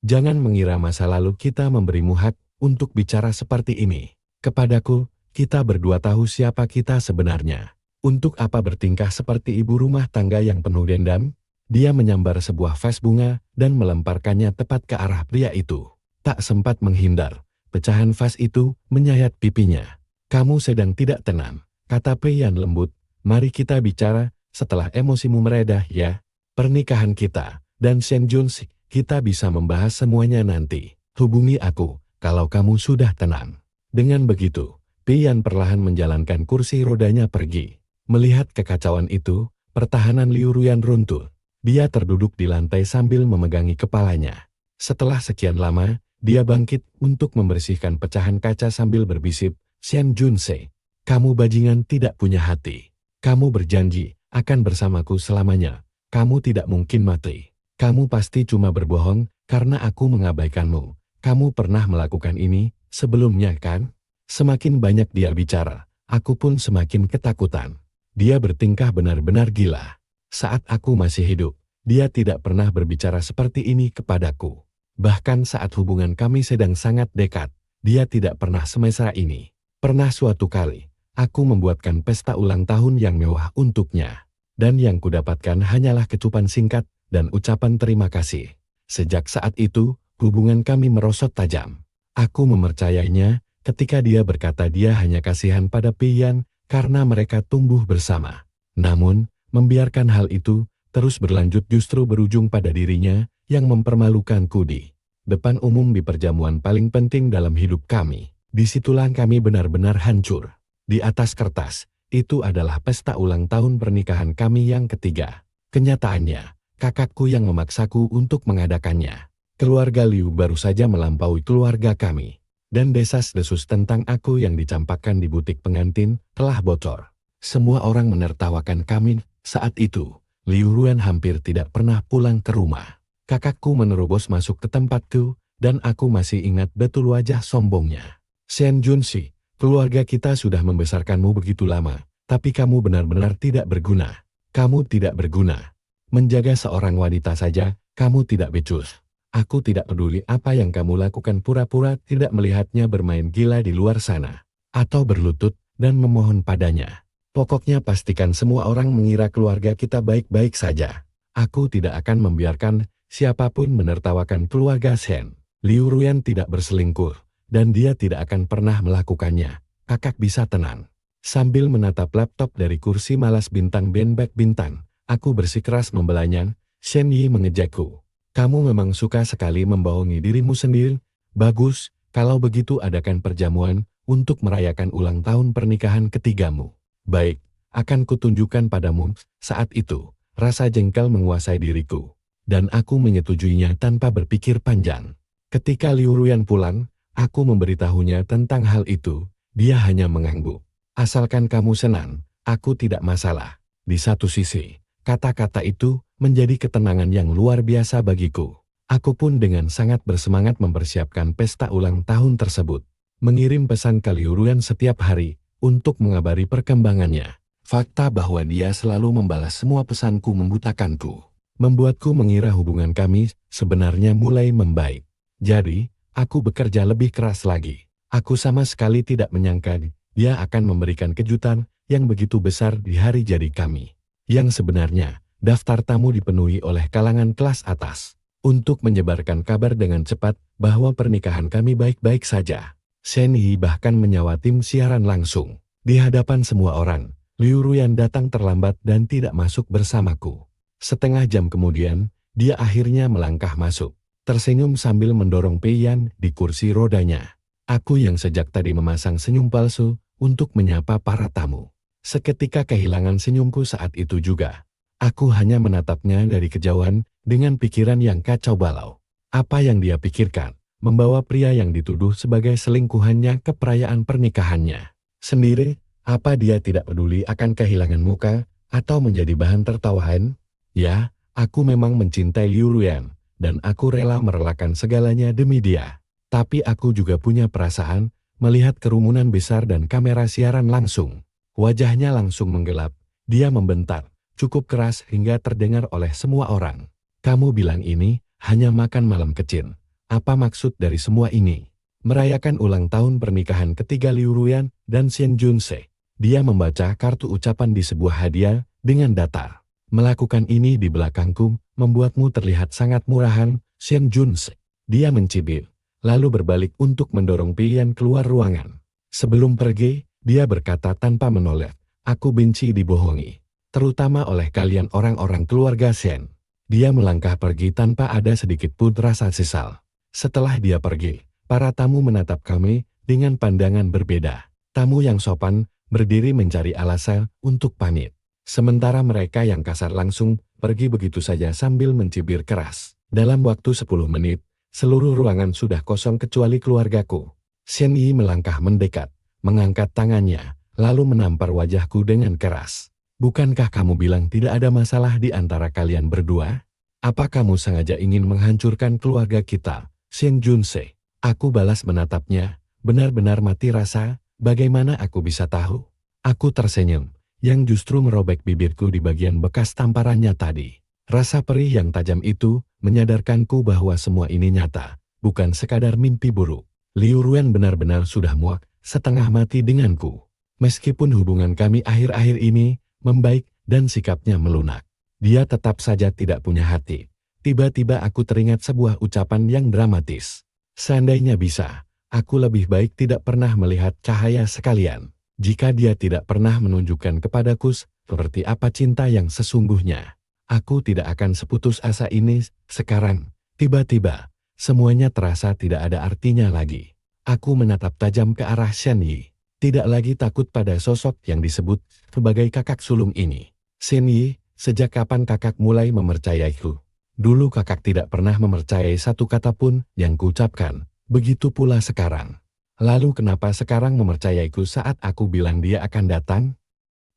Speaker 1: Jangan mengira masa lalu kita memberimu hak untuk bicara seperti ini. Kepadaku, kita berdua tahu siapa kita sebenarnya. Untuk apa bertingkah seperti ibu rumah tangga yang penuh dendam? Dia menyambar sebuah vas bunga dan melemparkannya tepat ke arah pria itu. Tak sempat menghindar, pecahan vas itu menyayat pipinya. Kamu sedang tidak tenang, kata Peiyan lembut. Mari kita bicara setelah emosimu meredah ya. Pernikahan kita dan Shen Junse, kita bisa membahas semuanya nanti. Hubungi aku kalau kamu sudah tenang. Dengan begitu, Peiyan perlahan menjalankan kursi rodanya pergi. Melihat kekacauan itu, pertahanan Liu Ruyan runtuh. Dia terduduk di lantai sambil memegangi kepalanya. Setelah sekian lama, dia bangkit untuk membersihkan pecahan kaca sambil berbisik, Shen Junse, kamu bajingan tidak punya hati. Kamu berjanji akan bersamaku selamanya. Kamu tidak mungkin mati. Kamu pasti cuma berbohong karena aku mengabaikanmu. Kamu pernah melakukan ini sebelumnya kan? Semakin banyak dia bicara, aku pun semakin ketakutan. Dia bertingkah benar-benar gila. Saat aku masih hidup, dia tidak pernah berbicara seperti ini kepadaku. Bahkan saat hubungan kami sedang sangat dekat, dia tidak pernah semesra ini. Pernah suatu kali, aku membuatkan pesta ulang tahun yang mewah untuknya. Dan yang kudapatkan hanyalah kecupan singkat dan ucapan terima kasih. Sejak saat itu, hubungan kami merosot tajam. Aku mempercayainya ketika dia berkata dia hanya kasihan pada Peiyan karena mereka tumbuh bersama. Namun, membiarkan hal itu terus berlanjut justru berujung pada dirinya yang mempermalukanku di depan umum di perjamuan paling penting dalam hidup kami. Disitulah kami benar-benar hancur. Di atas kertas, itu adalah pesta ulang tahun pernikahan kami yang ketiga. Kenyataannya, kakakku yang memaksaku untuk mengadakannya. Keluarga Liu baru saja melampaui keluarga kami. Dan desas-desus tentang aku yang dicampakkan di butik pengantin telah bocor. Semua orang menertawakan kami. Saat itu, Liu Ruan hampir tidak pernah pulang ke rumah. Kakakku menerobos masuk ke tempatku, dan aku masih ingat betul wajah sombongnya. Shen Junshi, keluarga kita sudah membesarkanmu begitu lama, tapi kamu benar-benar tidak berguna. Kamu tidak berguna. Menjaga seorang wanita saja, kamu tidak becus. Aku tidak peduli apa yang kamu lakukan, pura-pura tidak melihatnya bermain gila di luar sana. Atau berlutut dan memohon padanya. Pokoknya pastikan semua orang mengira keluarga kita baik-baik saja. Aku tidak akan membiarkan siapapun menertawakan keluarga Shen. Liu Ruan tidak berselingkuh, dan dia tidak akan pernah melakukannya. Kakak bisa tenang. Sambil menatap laptop dari kursi malas bintang Benbek bintang, aku bersikeras membelanya. Shen Yi mengejakku. Kamu memang suka sekali membohongi dirimu sendiri. Bagus, kalau begitu adakan perjamuan untuk merayakan ulang tahun pernikahan ketigamu. Baik, akan kutunjukkan padamu. Saat itu, rasa jengkel menguasai diriku, dan aku menyetujuinya tanpa berpikir panjang. Ketika Liu Ruan pulang, aku memberitahunya tentang hal itu. Dia hanya mengangguk. Asalkan kamu senang, aku tidak masalah. Di satu sisi, kata-kata itu menjadi ketenangan yang luar biasa bagiku. Aku pun dengan sangat bersemangat mempersiapkan pesta ulang tahun tersebut. Mengirim pesan ke Liu Ruan setiap hari untuk mengabari perkembangannya. Fakta bahwa dia selalu membalas semua pesanku membutakanku. Membuatku mengira hubungan kami sebenarnya mulai membaik. Jadi, aku bekerja lebih keras lagi. Aku sama sekali tidak menyangka dia akan memberikan kejutan yang begitu besar di hari jadi kami. Yang sebenarnya, daftar tamu dipenuhi oleh kalangan kelas atas. Untuk menyebarkan kabar dengan cepat bahwa pernikahan kami baik-baik saja. Shen Yi bahkan menyewa tim siaran langsung. Di hadapan semua orang, Liu Ruan datang terlambat dan tidak masuk bersamaku. Setengah jam kemudian, dia akhirnya melangkah masuk. Tersenyum sambil mendorong Pei Yan di kursi rodanya. Aku yang sejak tadi memasang senyum palsu untuk menyapa para tamu. Seketika kehilangan senyumku saat itu juga. Aku hanya menatapnya dari kejauhan dengan pikiran yang kacau balau. Apa yang dia pikirkan? Membawa pria yang dituduh sebagai selingkuhannya ke perayaan pernikahannya sendiri. Apa dia tidak peduli akan kehilangan muka atau menjadi bahan tertawaan? Ya, aku memang mencintai Liu Ruan. Dan aku rela merelakan segalanya demi dia. Tapi aku juga punya perasaan melihat kerumunan besar dan kamera siaran langsung. Wajahnya langsung menggelap. Dia membentak, cukup keras hingga terdengar oleh semua orang. Kamu bilang ini hanya makan malam kecil. Apa maksud dari semua ini? Merayakan ulang tahun pernikahan ketiga Liu Ruan dan Shen Junshi. Dia membaca kartu ucapan di sebuah hadiah dengan datar. Melakukan ini di belakangku membuatmu terlihat sangat murahan, Shen Junshi. Dia mencibir, lalu berbalik untuk mendorong Pei Yan keluar ruangan. Sebelum pergi, dia berkata tanpa menoleh, aku benci dibohongi, terutama oleh kalian orang-orang keluarga Shen. Dia melangkah pergi tanpa ada sedikit pun rasa sesal. Setelah dia pergi, para tamu menatap kami dengan pandangan berbeda. Tamu yang sopan berdiri mencari alasan untuk pamit. Sementara mereka yang kasar langsung pergi begitu saja sambil mencibir keras. Dalam waktu 10 menit, seluruh ruangan sudah kosong kecuali keluargaku. Shen Yi melangkah mendekat, mengangkat tangannya, lalu menampar wajahku dengan keras. Bukankah kamu bilang tidak ada masalah di antara kalian berdua? Apa kamu sengaja ingin menghancurkan keluarga kita, Shen Junshi? Aku balas menatapnya, benar-benar mati rasa, bagaimana aku bisa tahu? Aku tersenyum. Yang justru merobek bibirku di bagian bekas tamparannya tadi. Rasa perih yang tajam itu menyadarkanku bahwa semua ini nyata, bukan sekadar mimpi buruk. Liu Ruan benar-benar sudah muak, setengah mati denganku. Meskipun hubungan kami akhir-akhir ini membaik dan sikapnya melunak, dia tetap saja tidak punya hati. Tiba-tiba aku teringat sebuah ucapan yang dramatis. Seandainya bisa, aku lebih baik tidak pernah melihat cahaya sekalian. Jika dia tidak pernah menunjukkan kepadaku seperti apa cinta yang sesungguhnya, aku tidak akan seputus asa ini. Sekarang, tiba-tiba, semuanya terasa tidak ada artinya lagi. Aku menatap tajam ke arah Shen Yi. Tidak lagi takut pada sosok yang disebut sebagai kakak sulung ini. Shen Yi, sejak kapan kakak mulai mempercayaiku? Dulu kakak tidak pernah mempercayai satu kata pun yang kuucapkan. Begitu pula sekarang. Lalu kenapa sekarang mempercayaiku saat aku bilang dia akan datang?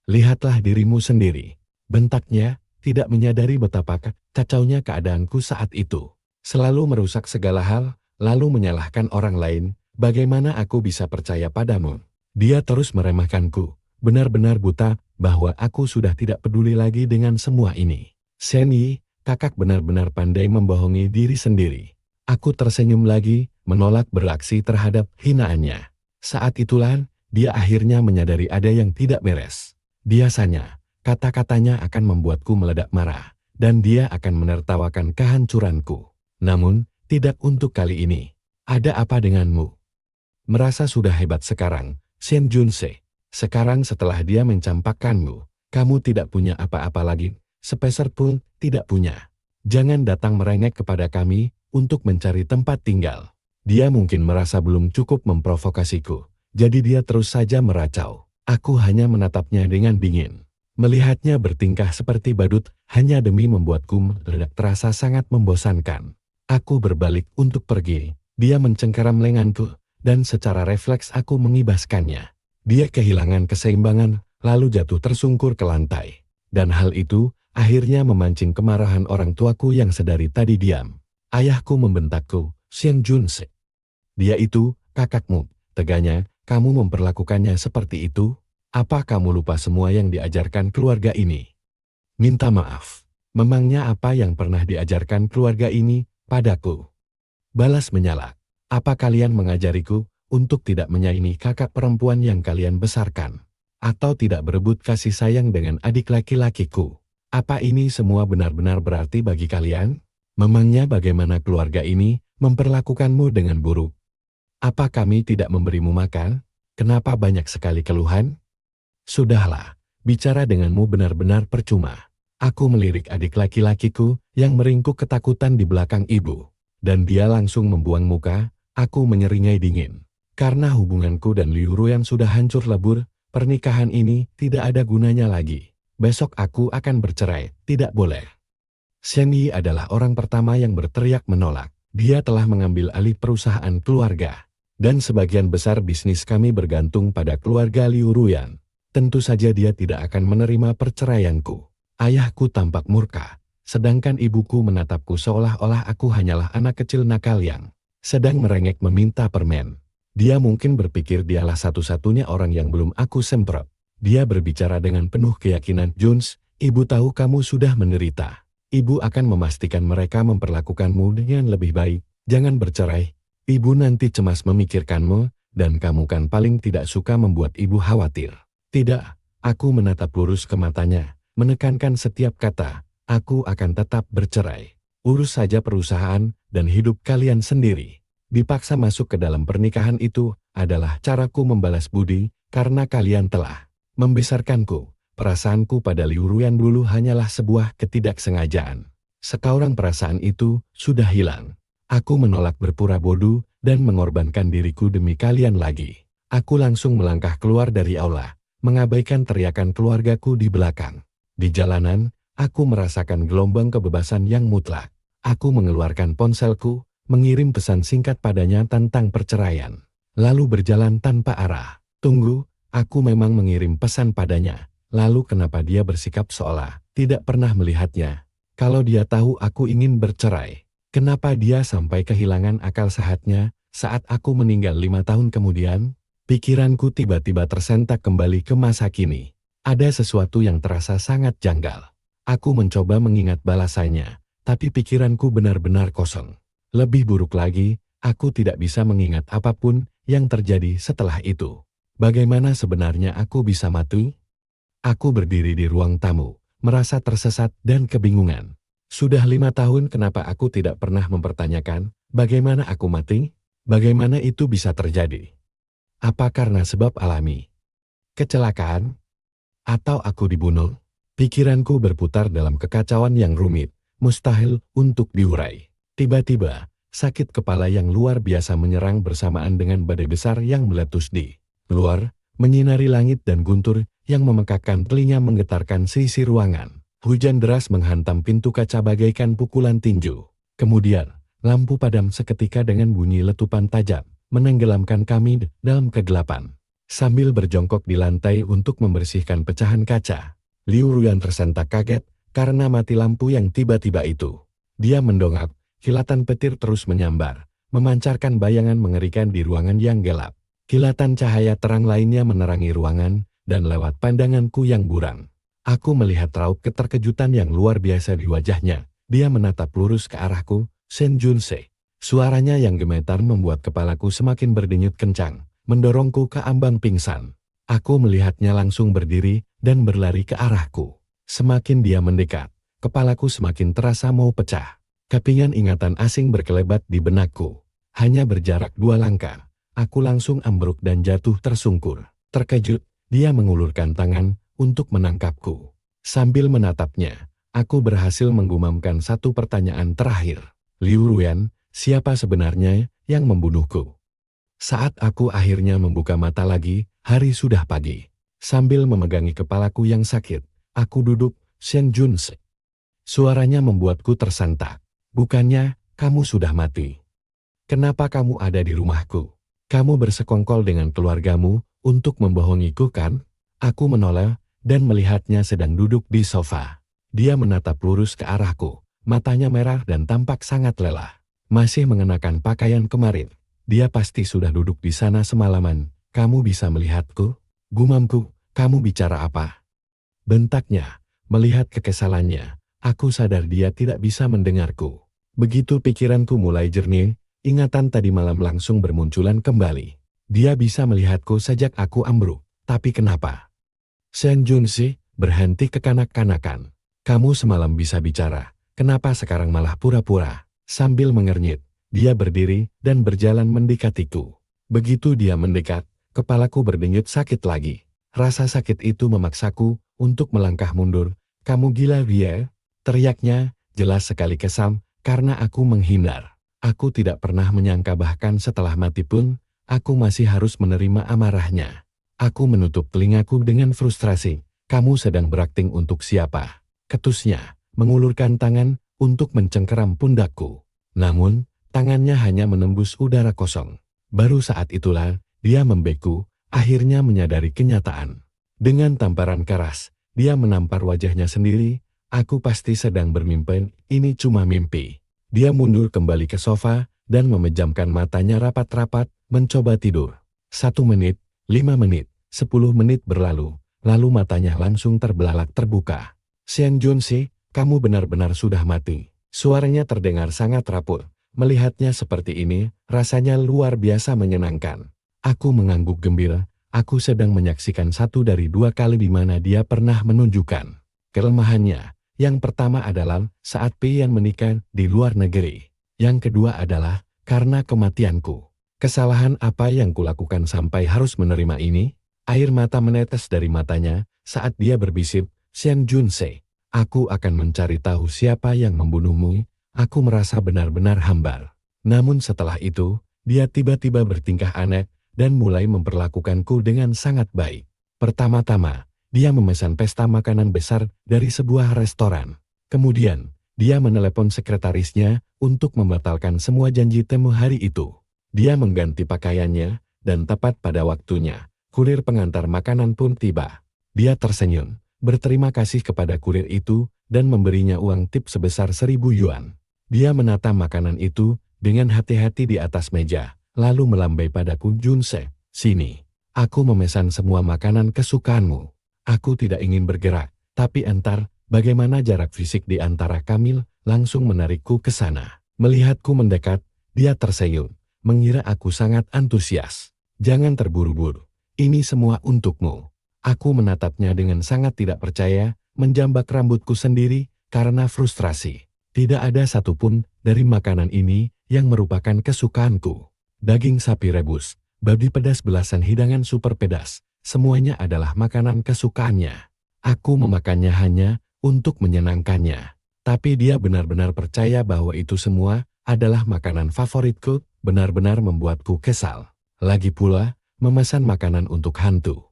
Speaker 1: Lihatlah dirimu sendiri. Bentaknya, tidak menyadari betapa kacaunya keadaanku saat itu. Selalu merusak segala hal, lalu menyalahkan orang lain. Bagaimana aku bisa percaya padamu? Dia terus meremehkanku. Benar-benar buta bahwa aku sudah tidak peduli lagi dengan semua ini. Shen Yi, kakak benar-benar pandai membohongi diri sendiri. Aku tersenyum lagi, menolak bereaksi terhadap hinaannya. Saat itulah, dia akhirnya menyadari ada yang tidak beres. Biasanya, kata-katanya akan membuatku meledak marah, dan dia akan menertawakan kehancuranku. Namun, tidak untuk kali ini. Ada apa denganmu? Merasa sudah hebat sekarang, Shen Junse. Sekarang setelah dia mencampakkanmu, kamu tidak punya apa-apa lagi, sepeser pun tidak punya. Jangan datang merengek kepada kami untuk mencari tempat tinggal. Dia mungkin merasa belum cukup memprovokasiku, jadi dia terus saja meracau. Aku hanya menatapnya dengan dingin. Melihatnya bertingkah seperti badut hanya demi membuatku mendadak terasa sangat membosankan. Aku berbalik untuk pergi. Dia mencengkeram lenganku, dan secara refleks aku mengibaskannya. Dia kehilangan keseimbangan, lalu jatuh tersungkur ke lantai. Dan hal itu akhirnya memancing kemarahan orang tuaku yang sedari tadi diam. Ayahku membentakku, Shen Junse. Dia itu, kakakmu. Teganya, kamu memperlakukannya seperti itu? Apa kamu lupa semua yang diajarkan keluarga ini? Minta maaf. Memangnya apa yang pernah diajarkan keluarga ini padaku? Balas menyala. Apa kalian mengajariku untuk tidak menyayangi kakak perempuan yang kalian besarkan? Atau tidak berebut kasih sayang dengan adik laki-lakiku? Apa ini semua benar-benar berarti bagi kalian? Memangnya bagaimana keluarga ini memperlakukanmu dengan buruk? Apa kami tidak memberimu makan? Kenapa banyak sekali keluhan? Sudahlah, bicara denganmu benar-benar percuma. Aku melirik adik laki-lakiku yang meringkuk ketakutan di belakang ibu. Dan dia langsung membuang muka. Aku menyeringai dingin. Karena hubunganku dan Liu Ruyan sudah hancur lebur, pernikahan ini tidak ada gunanya lagi. Besok aku akan bercerai, tidak boleh. Shen Yi adalah orang pertama yang berteriak menolak. Dia telah mengambil alih perusahaan keluarga. Dan sebagian besar bisnis kami bergantung pada keluarga Liu Ruyan. Tentu saja dia tidak akan menerima perceraianku. Ayahku tampak murka, sedangkan ibuku menatapku seolah-olah aku hanyalah anak kecil nakal yang sedang merengek meminta permen. Dia mungkin berpikir dialah satu-satunya orang yang belum aku semprot. Dia berbicara dengan penuh keyakinan. Juns, ibu tahu kamu sudah menderita. Ibu akan memastikan mereka memperlakukanmu dengan lebih baik. Jangan bercerai. Ibu nanti cemas memikirkanmu, dan kamu kan paling tidak suka membuat ibu khawatir. Tidak, aku menatap lurus ke matanya, menekankan setiap kata. Aku akan tetap bercerai. Urus saja perusahaan dan hidup kalian sendiri. Dipaksa masuk ke dalam pernikahan itu adalah caraku membalas budi karena kalian telah membesarkanku. Perasaanku pada Liu Ruyan dulu hanyalah sebuah ketidaksengajaan. Sekarang perasaan itu sudah hilang. Aku menolak berpura bodoh dan mengorbankan diriku demi kalian lagi. Aku langsung melangkah keluar dari aula, mengabaikan teriakan keluargaku di belakang. Di jalanan, aku merasakan gelombang kebebasan yang mutlak. Aku mengeluarkan ponselku, mengirim pesan singkat padanya tentang perceraian. Lalu berjalan tanpa arah. Tunggu, aku memang mengirim pesan padanya. Lalu kenapa dia bersikap seolah tidak pernah melihatnya? Kalau dia tahu aku ingin bercerai, kenapa dia sampai kehilangan akal sehatnya saat aku meninggal 5 tahun kemudian? Pikiranku tiba-tiba tersentak kembali ke masa kini. Ada sesuatu yang terasa sangat janggal. Aku mencoba mengingat balasannya, tapi pikiranku benar-benar kosong. Lebih buruk lagi, aku tidak bisa mengingat apapun yang terjadi setelah itu. Bagaimana sebenarnya aku bisa mati? Aku berdiri di ruang tamu, merasa tersesat dan kebingungan. Sudah 5 tahun kenapa aku tidak pernah mempertanyakan bagaimana aku mati? Bagaimana itu bisa terjadi? Apa karena sebab alami? Kecelakaan? Atau aku dibunuh? Pikiranku berputar dalam kekacauan yang rumit, mustahil untuk diurai. Tiba-tiba, sakit kepala yang luar biasa menyerang bersamaan dengan badai besar yang meletus di luar, menyinari langit dan guntur yang memekakkan telinga menggetarkan seisi ruangan. Hujan deras menghantam pintu kaca bagaikan pukulan tinju. Kemudian, lampu padam seketika dengan bunyi letupan tajam, menenggelamkan kami dalam kegelapan. Sambil berjongkok di lantai untuk membersihkan pecahan kaca, Liu Ruyan tersentak kaget karena mati lampu yang tiba-tiba itu. Dia mendongak, kilatan petir terus menyambar, memancarkan bayangan mengerikan di ruangan yang gelap. Kilatan cahaya terang lainnya menerangi ruangan, dan lewat pandanganku yang buram, aku melihat raut keterkejutan yang luar biasa di wajahnya. Dia menatap lurus ke arahku. Shen Junse. Suaranya yang gemetar membuat kepalaku semakin berdenyut kencang, mendorongku ke ambang pingsan. Aku melihatnya langsung berdiri dan berlari ke arahku. Semakin dia mendekat, kepalaku semakin terasa mau pecah. Kepingan ingatan asing berkelebat di benakku. Hanya berjarak 2 langkah, aku langsung ambruk dan jatuh tersungkur. Terkejut, dia mengulurkan tangan untuk menangkapku. Sambil menatapnya, aku berhasil menggumamkan satu pertanyaan terakhir. Liu Ruyan, siapa sebenarnya yang membunuhku? Saat aku akhirnya membuka mata lagi, hari sudah pagi. Sambil memegangi kepalaku yang sakit, aku duduk. Shen Junse. Suaranya membuatku tersentak. Bukannya, kamu sudah mati. Kenapa kamu ada di rumahku? Kamu bersekongkol dengan keluargamu untuk membohongiku kan? Aku menoleh dan melihatnya sedang duduk di sofa. Dia menatap lurus ke arahku, matanya merah dan tampak sangat lelah. Masih mengenakan pakaian kemarin. Dia pasti sudah duduk di sana semalaman. Kamu bisa melihatku? Gumamku, kamu bicara apa? Bentaknya, melihat kekesalannya, aku sadar dia tidak bisa mendengarku. Begitu pikiranku mulai jernih, ingatan tadi malam langsung bermunculan kembali. Dia bisa melihatku sejak aku ambruk, tapi kenapa? Shen Junse, berhenti kekanak-kanakan. Kamu semalam bisa bicara, kenapa sekarang malah pura-pura? Sambil mengernyit, dia berdiri dan berjalan mendekatiku. Begitu dia mendekat, kepalaku berdenyut sakit lagi. Rasa sakit itu memaksaku untuk melangkah mundur. Kamu gila dia? Teriaknya, jelas sekali kesal, karena aku menghindar. Aku tidak pernah menyangka bahkan setelah mati pun, aku masih harus menerima amarahnya. Aku menutup telingaku dengan frustrasi. Kamu sedang berakting untuk siapa? Ketusnya, mengulurkan tangan untuk mencengkeram pundakku. Namun, tangannya hanya menembus udara kosong. Baru saat itulah, dia membeku, akhirnya menyadari kenyataan. Dengan tamparan keras, dia menampar wajahnya sendiri. Aku pasti sedang bermimpi, ini cuma mimpi. Dia mundur kembali ke sofa, dan memejamkan matanya rapat-rapat, mencoba tidur. 1 menit, 5 menit, 10 menit berlalu, lalu matanya langsung terbelalak terbuka. Shen Junse, kamu benar-benar sudah mati. Suaranya terdengar sangat rapuh. Melihatnya seperti ini, rasanya luar biasa menyenangkan. Aku mengangguk gembira, aku sedang menyaksikan satu dari 2 kali di mana dia pernah menunjukkan kelemahannya. Yang pertama adalah saat Pian menikah di luar negeri. Yang kedua adalah karena kematianku. Kesalahan apa yang kulakukan sampai harus menerima ini? Air mata menetes dari matanya saat dia berbisik, Shen Junse, aku akan mencari tahu siapa yang membunuhmu. Aku merasa benar-benar hambar. Namun setelah itu, dia tiba-tiba bertingkah aneh dan mulai memperlakukanku dengan sangat baik. Pertama-tama, dia memesan pesta makanan besar dari sebuah restoran. Kemudian, dia menelepon sekretarisnya untuk membatalkan semua janji temu hari itu. Dia mengganti pakaiannya, dan tepat pada waktunya, kurir pengantar makanan pun tiba. Dia tersenyum, berterima kasih kepada kurir itu, dan memberinya uang tip sebesar 1.000 yuan. Dia menata makanan itu dengan hati-hati di atas meja, lalu melambai padaku. Junse, sini. Aku memesan semua makanan kesukaanmu. Aku tidak ingin bergerak, tapi entar, bagaimana jarak fisik di antara kami? Langsung menarikku ke sana. Melihatku mendekat, dia tersenyum, mengira aku sangat antusias. Jangan terburu-buru, ini semua untukmu. Aku menatapnya dengan sangat tidak percaya, menjambak rambutku sendiri, karena frustrasi. Tidak ada satupun dari makanan ini yang merupakan kesukaanku. Daging sapi rebus, babi pedas belasan hidangan super pedas. Semuanya adalah makanan kesukaannya. Aku memakannya hanya untuk menyenangkannya. Tapi dia benar-benar percaya bahwa itu semua adalah makanan favoritku, benar-benar membuatku kesal. Lagi pula, memesan makanan untuk hantu.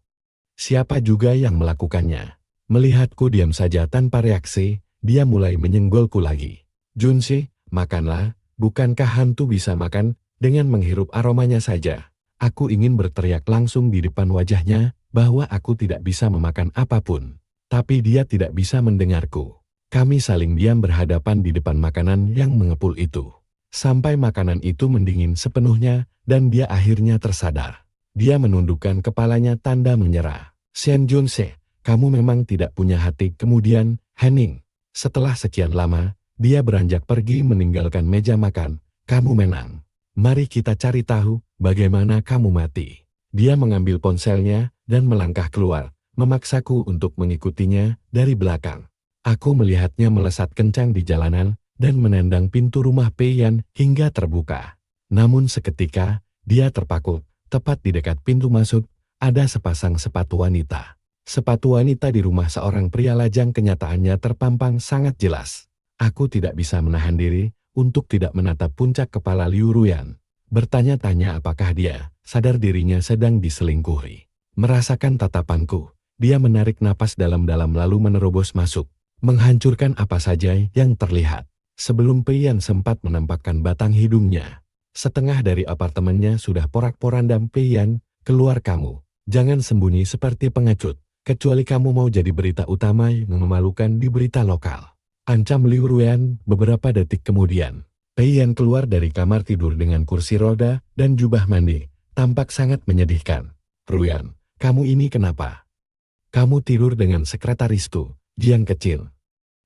Speaker 1: Siapa juga yang melakukannya? Melihatku diam saja tanpa reaksi, dia mulai menyenggolku lagi. Junse, makanlah, bukankah hantu bisa makan dengan menghirup aromanya saja? Aku ingin berteriak langsung di depan wajahnya bahwa aku tidak bisa memakan apapun. Tapi dia tidak bisa mendengarku. Kami saling diam berhadapan di depan makanan yang mengepul itu. Sampai makanan itu mendingin sepenuhnya dan dia akhirnya tersadar. Dia menundukkan kepalanya tanda menyerah. Shen Junse, kamu memang tidak punya hati. Kemudian, hening. Setelah sekian lama, dia beranjak pergi meninggalkan meja makan. Kamu menang. Mari kita cari tahu bagaimana kamu mati. Dia mengambil ponselnya dan melangkah keluar, memaksaku untuk mengikutinya dari belakang. Aku melihatnya melesat kencang di jalanan dan menendang pintu rumah Peiyan hingga terbuka. Namun seketika, dia terpaku. Tepat di dekat pintu masuk, ada sepasang sepatu wanita. Sepatu wanita di rumah seorang pria lajang kenyataannya terpampang sangat jelas. Aku tidak bisa menahan diri untuk tidak menatap puncak kepala Liu Ruyan. Bertanya-tanya apakah dia sadar dirinya sedang diselingkuhi. Merasakan tatapanku, dia menarik napas dalam-dalam lalu menerobos masuk, menghancurkan apa saja yang terlihat. Sebelum Peiyan sempat menampakkan batang hidungnya. Setengah dari apartemennya sudah porak-porandam. Peiyan, keluar kamu. Jangan sembunyi seperti pengecut. Kecuali kamu mau jadi berita utama yang memalukan di berita lokal. Ancam Liu Ruyan beberapa detik kemudian. Peiyan keluar dari kamar tidur dengan kursi roda dan jubah mandi. Tampak sangat menyedihkan. Ruyan, kamu ini kenapa? Kamu tidur dengan sekretarisku, Jiang kecil.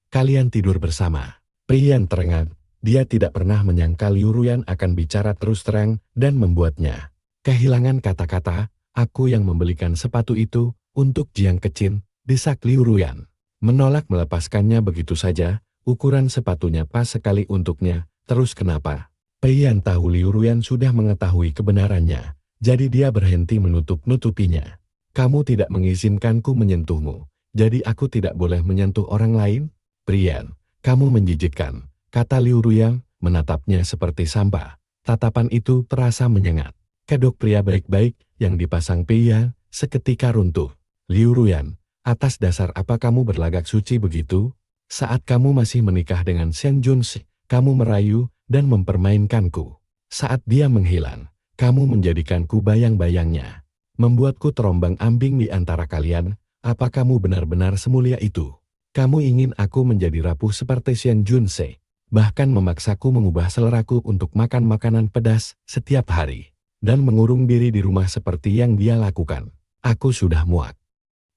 Speaker 1: Kalian tidur bersama. Peiyan terengah. Dia tidak pernah menyangka Liu Ruyan akan bicara terus terang dan membuatnya kehilangan kata-kata. Aku yang membelikan sepatu itu untuk Jiang kecil, desak Liu Ruyan. Menolak melepaskannya begitu saja, ukuran sepatunya pas sekali untuknya. Terus kenapa? Peiyan tahu Liu Ruyan sudah mengetahui kebenarannya, jadi dia berhenti menutup-nutupinya. Kamu tidak mengizinkanku menyentuhmu, jadi aku tidak boleh menyentuh orang lain? Peiyan, kamu menjijikkan, kata Liu Ruyan, menatapnya seperti sampah. Tatapan itu terasa menyengat. Kedok pria baik-baik yang dipasang Peiyan seketika runtuh. Liu Ruyan, atas dasar apa kamu berlagak suci begitu? Saat kamu masih menikah dengan Shen Junse, kamu merayu dan mempermainkanku. Saat dia menghilang, kamu menjadikanku bayang-bayangnya. Membuatku terombang-ambing di antara kalian. Apa kamu benar-benar semulia itu? Kamu ingin aku menjadi rapuh seperti Shen Junse, bahkan memaksaku mengubah seleraku untuk makan makanan pedas setiap hari, dan mengurung diri di rumah seperti yang dia lakukan. Aku sudah muak.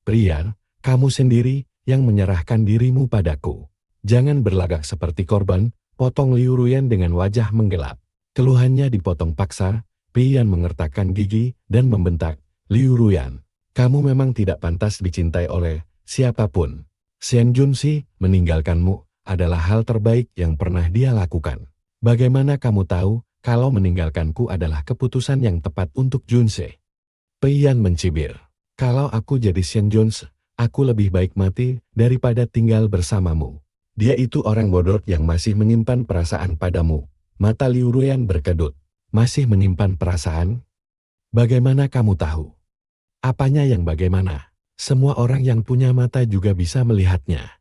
Speaker 1: Pria, kamu sendiri yang menyerahkan dirimu padaku. Jangan berlagak seperti korban, potong Liu Ruyan dengan wajah menggelap. Keluhannya dipotong paksa. Peiyan mengertakkan gigi dan membentak, Liu Ruyan, kamu memang tidak pantas dicintai oleh siapapun. Shen Junse meninggalkanmu adalah hal terbaik yang pernah dia lakukan. Bagaimana kamu tahu kalau meninggalkanku adalah keputusan yang tepat untuk Junse? Peiyan mencibir. Kalau aku jadi Shen Junse, aku lebih baik mati daripada tinggal bersamamu. Dia itu orang bodoh yang masih menyimpan perasaan padamu. Mata Liu Ruyan berkedut. Masih menyimpan perasaan? Bagaimana kamu tahu? Apanya yang bagaimana? Semua orang yang punya mata juga bisa melihatnya.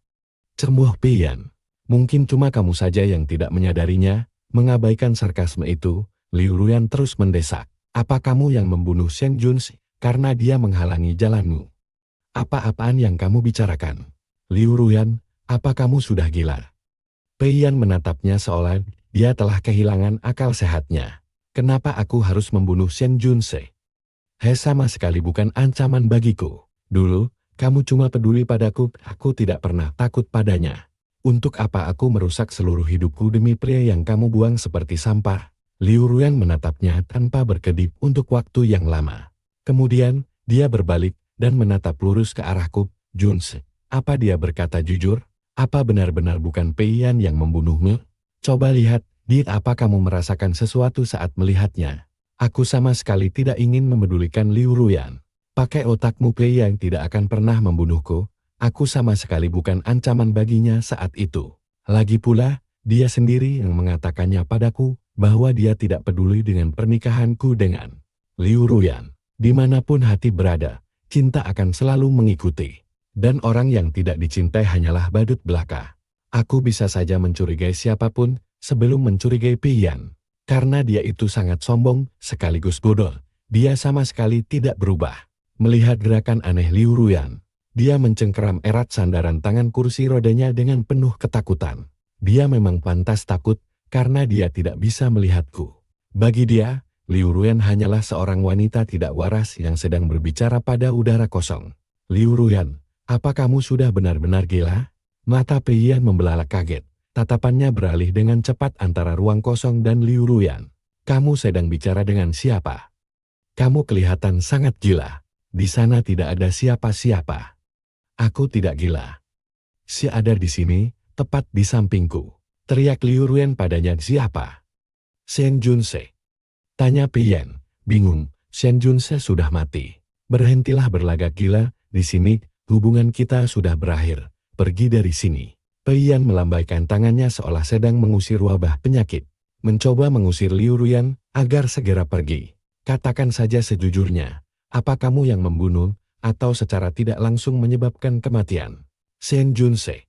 Speaker 1: Cemuh Peiyan. Mungkin cuma kamu saja yang tidak menyadarinya. Mengabaikan sarkasme itu, Liu Ruyan terus mendesak. Apa kamu yang membunuh Shen Junse karena dia menghalangi jalanmu? Apa-apaan yang kamu bicarakan? Liu Ruyan, apa kamu sudah gila? Peiyan menatapnya seolah dia telah kehilangan akal sehatnya. Kenapa aku harus membunuh Shen Junse? Sama sekali bukan ancaman bagiku. Dulu, kamu cuma peduli padaku, aku tidak pernah takut padanya. Untuk apa aku merusak seluruh hidupku demi pria yang kamu buang seperti sampah? Liu Ruyan menatapnya tanpa berkedip untuk waktu yang lama. Kemudian, dia berbalik dan menatap lurus ke arahku. Junse, apa dia berkata jujur? Apa benar-benar bukan Peiyan yang membunuhmu? Coba lihat, di apa kamu merasakan sesuatu saat melihatnya? Aku sama sekali tidak ingin memedulikan Liu Ruyan. Pakai otakmu, Peiyan tidak akan pernah membunuhku. Aku sama sekali bukan ancaman baginya saat itu. Lagi pula, Dia sendiri yang mengatakannya padaku bahwa dia tidak peduli dengan pernikahanku dengan Liu Ruyan. Dimanapun hati berada, cinta akan selalu mengikuti. Dan orang yang tidak dicintai hanyalah badut belaka. Aku bisa saja mencurigai siapapun sebelum mencurigai Pian. Karena dia itu sangat sombong sekaligus bodoh. Dia sama sekali tidak berubah. Melihat gerakan aneh Liu Ruyan, dia mencengkeram erat sandaran tangan kursi rodanya dengan penuh ketakutan. Dia memang pantas takut karena dia tidak bisa melihatku. Bagi dia, Liu Ruyan hanyalah seorang wanita tidak waras yang sedang berbicara pada udara kosong. Liu Ruyan, apa kamu sudah benar-benar gila? Mata Pian membelalak kaget. Tatapannya beralih dengan cepat antara ruang kosong dan Liu Ruyan. Kamu sedang bicara dengan siapa? Kamu kelihatan sangat gila. Di sana tidak ada siapa-siapa. Aku tidak gila. Si ada di sini, tepat di sampingku. Teriak Liu Ruyan padanya. Siapa? Shen Junse. Tanya Pian, bingung. Shen Junse sudah mati. Berhentilah berlagak gila, di sini, hubungan kita sudah berakhir. Pergi dari sini. Pian melambaikan tangannya seolah sedang mengusir wabah penyakit. Mencoba mengusir Liu Ruyan agar segera pergi. Katakan saja sejujurnya. Apa kamu yang membunuh, atau secara tidak langsung menyebabkan kematian? Shen Junse.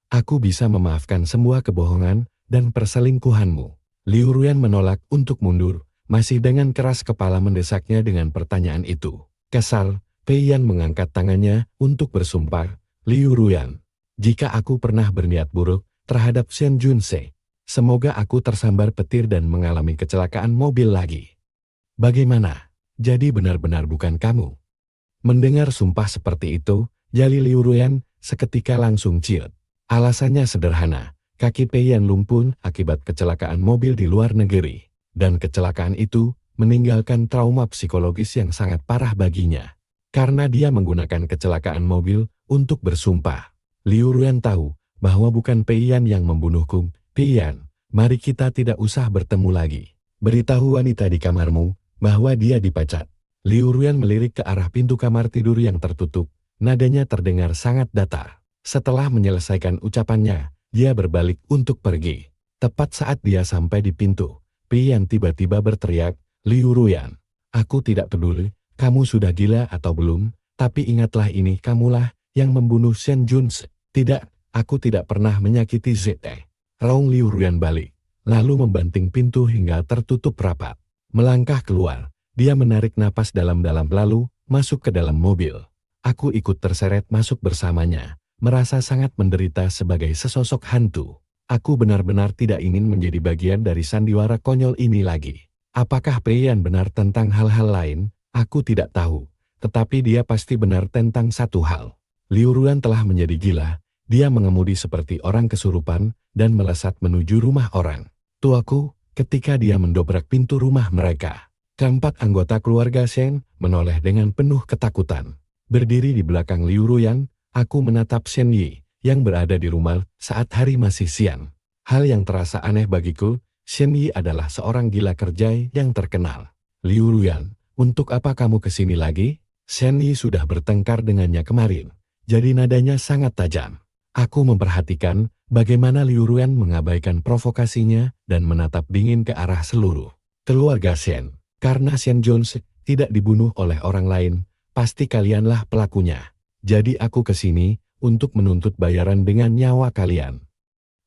Speaker 1: Aku bisa memaafkan semua kebohongan dan perselingkuhanmu. Liu Ruyan menolak untuk mundur, masih dengan keras kepala mendesaknya dengan pertanyaan itu. Kesal, Pian mengangkat tangannya untuk bersumpah. Liu Ruyan, jika aku pernah berniat buruk terhadap Shen Junse, semoga aku tersambar petir dan mengalami kecelakaan mobil lagi. Bagaimana? Jadi benar-benar bukan kamu. Mendengar sumpah seperti itu, jali Liu Ruyan seketika langsung ciut. Alasannya sederhana, kaki Pian lumpuh akibat kecelakaan mobil di luar negeri. Dan kecelakaan itu meninggalkan trauma psikologis yang sangat parah baginya. Karena dia menggunakan kecelakaan mobil untuk bersumpah. Liu Ruyan tahu bahwa bukan Pian yang membunuhku. Pian, mari kita tidak usah bertemu lagi. Beritahu wanita di kamarmu bahwa dia dipecat. Liu Ruyan melirik ke arah pintu kamar tidur yang tertutup. Nadanya terdengar sangat datar. Setelah menyelesaikan ucapannya, dia berbalik untuk pergi. Tepat saat dia sampai di pintu, Pian tiba-tiba berteriak, Liu Ruyan, aku tidak peduli, kamu sudah gila atau belum, tapi ingatlah ini kamulah yang membunuh Shen Junse. Tidak, aku tidak pernah menyakiti Zete. Raung Liu Ruyan balik, lalu membanting pintu hingga tertutup rapat. Melangkah keluar, dia menarik napas dalam-dalam lalu masuk ke dalam mobil. Aku ikut terseret masuk bersamanya, merasa sangat menderita sebagai sesosok hantu. Aku benar-benar tidak ingin menjadi bagian dari sandiwara konyol ini lagi. Apakah Pian benar tentang hal-hal lain? Aku tidak tahu. Tetapi dia pasti benar tentang satu hal. Liu Ruyan telah menjadi gila. Dia mengemudi seperti orang kesurupan dan melesat menuju rumah orang. Tuaku, ketika dia mendobrak pintu rumah mereka, keempat anggota keluarga Shen menoleh dengan penuh ketakutan. Berdiri di belakang Liu Ruyan, aku menatap Shen Yi yang berada di rumah saat hari masih siang. Hal yang terasa aneh bagiku, Shen Yi adalah seorang gila kerja yang terkenal. Liu Ruyan, untuk apa kamu kesini lagi? Shen Yi sudah bertengkar dengannya kemarin, jadi nadanya sangat tajam. Aku memperhatikan bagaimana Liu Ruyan mengabaikan provokasinya dan menatap dingin ke arah seluruh keluarga Shen. Karena Shen Junse tidak dibunuh oleh orang lain, pasti kalianlah pelakunya. Jadi aku kesini untuk menuntut bayaran dengan nyawa kalian.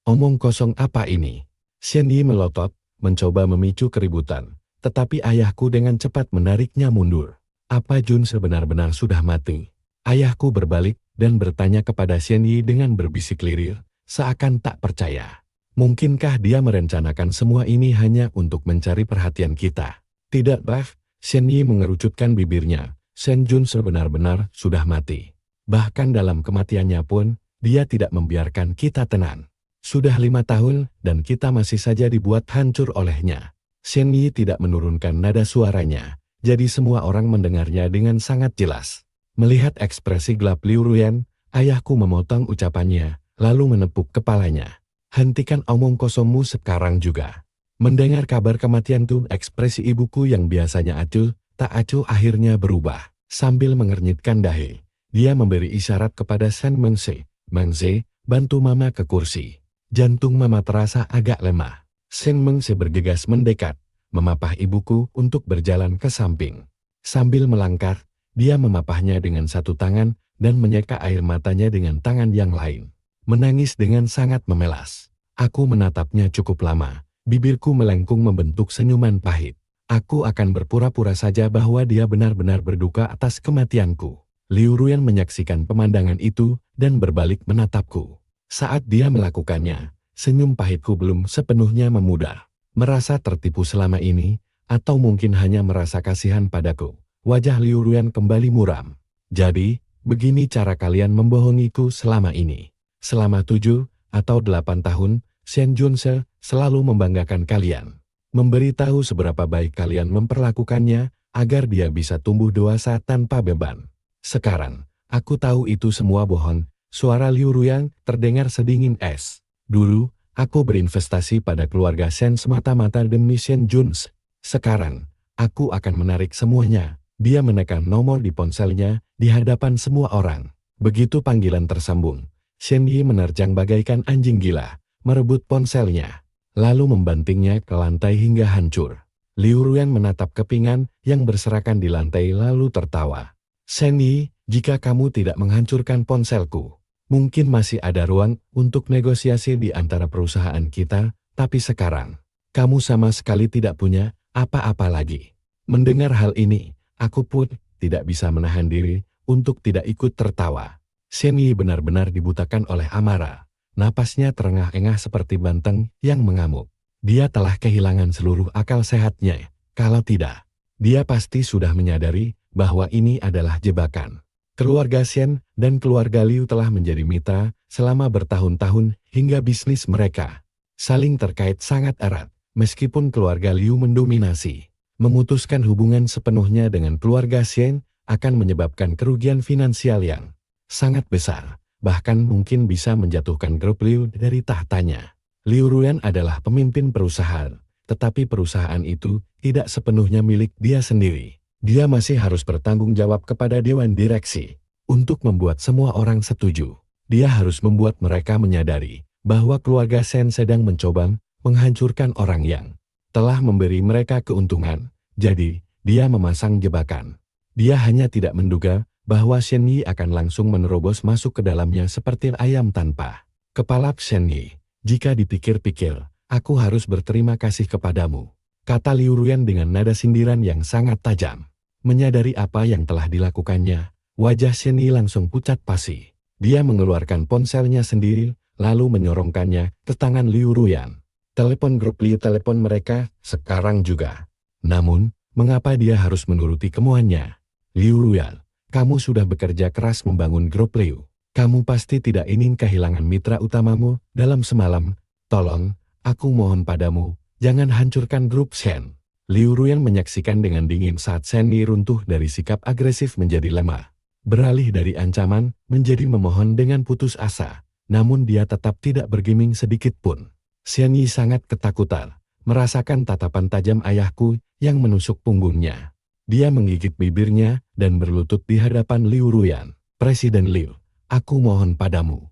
Speaker 1: Omong kosong apa ini? Shen Yi melotot, mencoba memicu keributan, tetapi ayahku dengan cepat menariknya mundur. Apa Junse benar-benar sudah mati? Ayahku berbalik dan bertanya kepada Shen Yi dengan berbisik lirir, seakan tak percaya. Mungkinkah dia merencanakan semua ini hanya untuk mencari perhatian kita? Tidak, Baf. Shen Yi mengerucutkan bibirnya. Shen Junse benar-benar sudah mati. Bahkan dalam kematiannya pun, dia tidak membiarkan kita tenang. Sudah 5 tahun dan kita masih saja dibuat hancur olehnya. Shen Yi tidak menurunkan nada suaranya, jadi semua orang mendengarnya dengan sangat jelas. Melihat ekspresi gelap Liu Ruyan, ayahku memotong ucapannya, lalu menepuk kepalanya. Hentikan omong kosongmu sekarang juga. Mendengar kabar kematianku, ekspresi ibuku yang biasanya acuh, tak acuh akhirnya berubah. Sambil mengernyitkan dahi, dia memberi isyarat kepada Shen Mengze. Mengze, bantu mama ke kursi. Jantung Mama terasa agak lemah. Shen Mengse bergegas mendekat, memapah ibuku untuk berjalan ke samping. Sambil melangkah, dia memapahnya dengan satu tangan dan menyeka air matanya dengan tangan yang lain. Menangis dengan sangat memelas. Aku menatapnya cukup lama. Bibirku melengkung membentuk senyuman pahit. Aku akan berpura-pura saja bahwa dia benar-benar berduka atas kematianku. Liu Ruyan menyaksikan pemandangan itu dan berbalik menatapku. Saat dia melakukannya, senyum pahitku belum sepenuhnya memudar. Merasa tertipu selama ini, atau mungkin hanya merasa kasihan padaku. Wajah Liu Ruyan kembali muram. Jadi, begini cara kalian membohongiku selama ini. Selama 7 atau 8 tahun, Shen Junse selalu membanggakan kalian. Memberitahu seberapa baik kalian memperlakukannya, agar dia bisa tumbuh dewasa tanpa beban. Sekarang, aku tahu itu semua bohong. Suara Liu Ruyan terdengar sedingin es. Dulu, aku berinvestasi pada keluarga Shen semata-mata demi Shen Junse. Sekarang, aku akan menarik semuanya. Dia menekan nomor di ponselnya di hadapan semua orang. Begitu panggilan tersambung, Shen Yi menerjang bagaikan anjing gila, merebut ponselnya, lalu membantingnya ke lantai hingga hancur. Liu Ruyan menatap kepingan yang berserakan di lantai lalu tertawa. Shen Yi, jika kamu tidak menghancurkan ponselku, mungkin masih ada ruang untuk negosiasi di antara perusahaan kita, tapi sekarang, kamu sama sekali tidak punya apa-apa lagi. Mendengar hal ini, aku pun tidak bisa menahan diri untuk tidak ikut tertawa. Shen Yi benar-benar dibutakan oleh amarah. Napasnya terengah-engah seperti banteng yang mengamuk. Dia telah kehilangan seluruh akal sehatnya. Kalau tidak, dia pasti sudah menyadari bahwa ini adalah jebakan. Keluarga Shen dan keluarga Liu telah menjadi mitra selama bertahun-tahun hingga bisnis mereka saling terkait sangat erat. Meskipun keluarga Liu mendominasi, memutuskan hubungan sepenuhnya dengan keluarga Shen akan menyebabkan kerugian finansial yang sangat besar, bahkan mungkin bisa menjatuhkan grup Liu dari tahtanya. Liu Ruyan adalah pemimpin perusahaan, tetapi perusahaan itu tidak sepenuhnya milik dia sendiri. Dia masih harus bertanggung jawab kepada Dewan Direksi. Untuk membuat semua orang setuju, dia harus membuat mereka menyadari bahwa keluarga Shen sedang mencoba menghancurkan orang yang telah memberi mereka keuntungan. Jadi, dia memasang jebakan. Dia hanya tidak menduga bahwa Shen Yi akan langsung menerobos masuk ke dalamnya seperti ayam tanpa kepala. Shen Yi, jika dipikir-pikir, aku harus berterima kasih kepadamu, kata Liu Ruyan dengan nada sindiran yang sangat tajam. Menyadari apa yang telah dilakukannya, wajah Shen Yi langsung pucat pasi. Dia mengeluarkan ponselnya sendiri, lalu menyorongkannya ke tangan Liu Ruyan. Telepon grup Liu, telepon mereka sekarang juga. Namun, mengapa dia harus menuruti kemauannya? Liu Ruyan, kamu sudah bekerja keras membangun grup Liu. Kamu pasti tidak ingin kehilangan mitra utamamu dalam semalam. Tolong, aku mohon padamu, jangan hancurkan grup Shen. Liu Ruyan menyaksikan dengan dingin saat Shen Yi runtuh dari sikap agresif menjadi lemah. Beralih dari ancaman menjadi memohon dengan putus asa, namun dia tetap tidak bergeming sedikit pun. Shen Yi sangat ketakutan, merasakan tatapan tajam ayahku yang menusuk punggungnya. Dia menggigit bibirnya dan berlutut di hadapan Liu Ruyan. Presiden Liu, aku mohon padamu,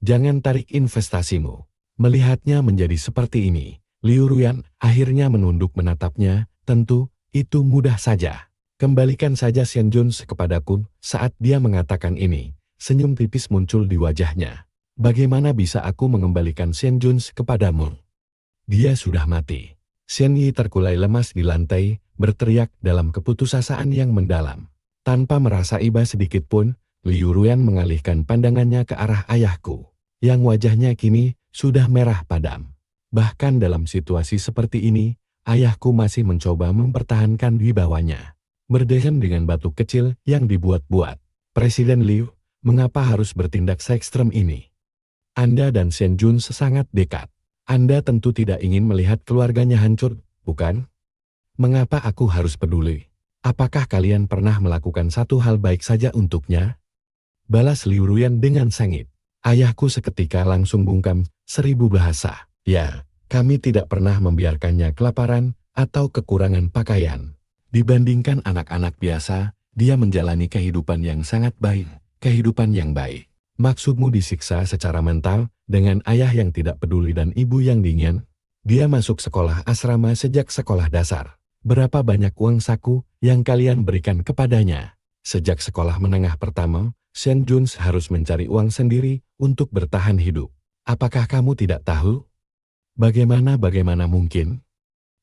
Speaker 1: jangan tarik investasimu. Melihatnya menjadi seperti ini, Liu Ruyan akhirnya menunduk menatapnya. Tentu, itu mudah saja. Kembalikan saja Shen Junse kepadaku. Saat dia mengatakan ini, senyum tipis muncul di wajahnya. Bagaimana bisa aku mengembalikan Shen Junse kepadamu? Dia sudah mati. Shen Yi terkulai lemas di lantai, berteriak dalam keputusasaan yang mendalam. Tanpa merasa iba sedikit pun, Liu Ruyan mengalihkan pandangannya ke arah ayahku, yang wajahnya kini sudah merah padam. Bahkan dalam situasi seperti ini, ayahku masih mencoba mempertahankan wibawanya. Berdeham dengan batu kecil yang dibuat-buat. Presiden Liu, mengapa harus bertindak se-ekstrem ini? Anda dan Shen Junse sangat dekat. Anda tentu tidak ingin melihat keluarganya hancur, bukan? Mengapa aku harus peduli? Apakah kalian pernah melakukan satu hal baik saja untuknya? Balas Liu Ruyan dengan sengit. Ayahku seketika langsung bungkam 1000 bahasa. Ya, kami tidak pernah membiarkannya kelaparan atau kekurangan pakaian. Dibandingkan anak-anak biasa, dia menjalani kehidupan yang sangat baik, kehidupan yang baik. Maksudmu disiksa secara mental Dengan ayah yang tidak peduli dan ibu yang dingin, dia masuk sekolah asrama sejak sekolah dasar. Berapa banyak uang saku yang kalian berikan kepadanya? Sejak sekolah menengah pertama, Shen Juns harus mencari uang sendiri untuk bertahan hidup. Apakah kamu tidak tahu? Bagaimana mungkin?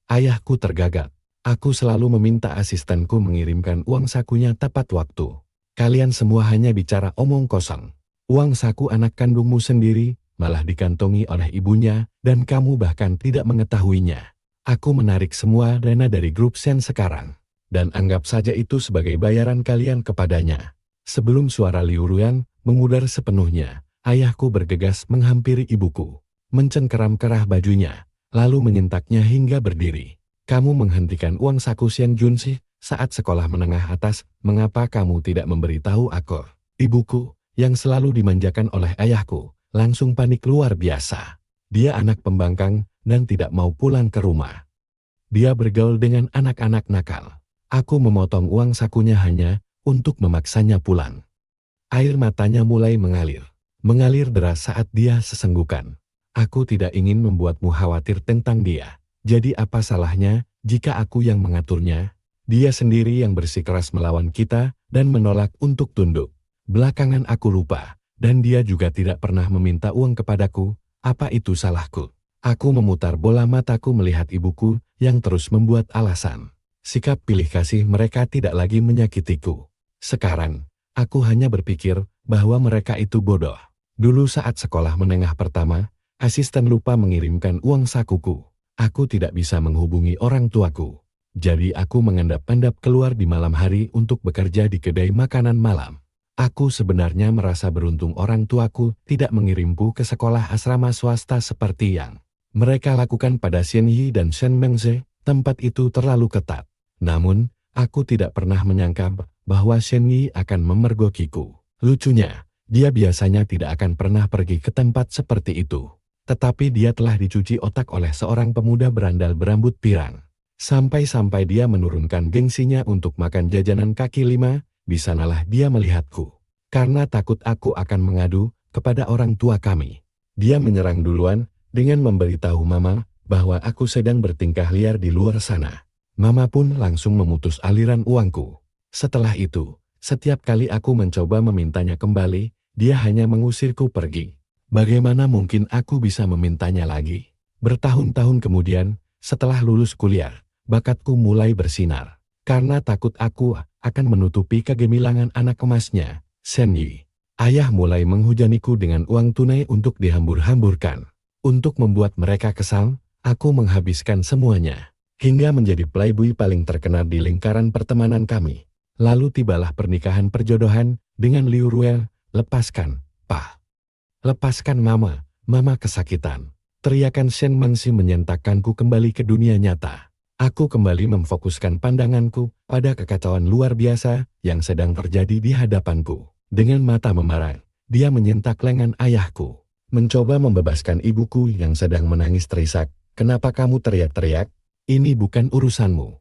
Speaker 1: Ayahku tergagap. Aku selalu meminta asistenku mengirimkan uang sakunya tepat waktu. Kalian semua hanya bicara omong kosong. Uang saku anak kandungmu sendiri malah dikantongi oleh ibunya dan kamu bahkan tidak mengetahuinya. Aku menarik semua dana dari grup Shen sekarang. Dan anggap saja itu sebagai bayaran kalian kepadanya. Sebelum suara Liu Ruyan memudar sepenuhnya, ayahku bergegas menghampiri ibuku. Mencengkeram kerah bajunya, lalu menyentaknya hingga berdiri. Kamu menghentikan uang saku Shen Junsi saat sekolah menengah atas, mengapa kamu tidak memberitahu aku? Ibuku, yang selalu dimanjakan oleh ayahku, langsung panik luar biasa. Dia anak pembangkang dan tidak mau pulang ke rumah. Dia bergaul dengan anak-anak nakal. Aku memotong uang sakunya hanya untuk memaksanya pulang. Air matanya mulai mengalir. Mengalir deras saat dia sesenggukan. Aku tidak ingin membuatmu khawatir tentang dia. Jadi apa salahnya jika aku yang mengaturnya? Dia sendiri yang bersikeras melawan kita dan menolak untuk tunduk. Belakangan aku lupa, dan dia juga tidak pernah meminta uang kepadaku. Apa itu salahku? Aku memutar bola mataku melihat ibuku yang terus membuat alasan. Sikap pilih kasih mereka tidak lagi menyakitiku. Sekarang, aku hanya berpikir bahwa mereka itu bodoh. Dulu saat sekolah menengah pertama, asisten lupa mengirimkan uang sakuku. Aku tidak bisa menghubungi orang tuaku. Jadi aku mengendap-endap keluar di malam hari untuk bekerja di kedai makanan malam. Aku sebenarnya merasa beruntung orang tuaku tidak mengirimku ke sekolah asrama swasta seperti yang mereka lakukan pada Shen Yi dan Shen Mengze. Tempat itu terlalu ketat. Namun, aku tidak pernah menyangka bahwa Shen Yi akan memergokiku. Lucunya, dia biasanya tidak akan pernah pergi ke tempat seperti itu. Tetapi dia telah dicuci otak oleh seorang pemuda berandal berambut pirang. Sampai-sampai dia menurunkan gengsinya untuk makan jajanan kaki lima, di sanalah dia melihatku. Karena takut aku akan mengadu kepada orang tua kami. Dia menyerang duluan dengan memberitahu Mama bahwa aku sedang bertingkah liar di luar sana. Mama pun langsung memutus aliran uangku. Setelah itu, setiap kali aku mencoba memintanya kembali, dia hanya mengusirku pergi. Bagaimana mungkin aku bisa memintanya lagi? Bertahun-tahun kemudian, setelah lulus kuliah, bakatku mulai bersinar. Karena takut aku akan menutupi kegemilangan anak emasnya, Shen Yi. Ayah mulai menghujaniku dengan uang tunai untuk dihambur-hamburkan. Untuk membuat mereka kesal, aku menghabiskan semuanya. Hingga menjadi playboy paling terkenal di lingkaran pertemanan kami. Lalu tibalah pernikahan perjodohan dengan Liu Ruyan. Lepaskan, Pak. Lepaskan Mama, Mama kesakitan. Teriakan Shen Mengzi menyentakkanku kembali ke dunia nyata. Aku kembali memfokuskan pandanganku pada kekacauan luar biasa yang sedang terjadi di hadapanku. Dengan mata memerah, dia menyentak lengan ayahku. Mencoba membebaskan ibuku yang sedang menangis terisak. Kenapa kamu teriak-teriak? Ini bukan urusanmu.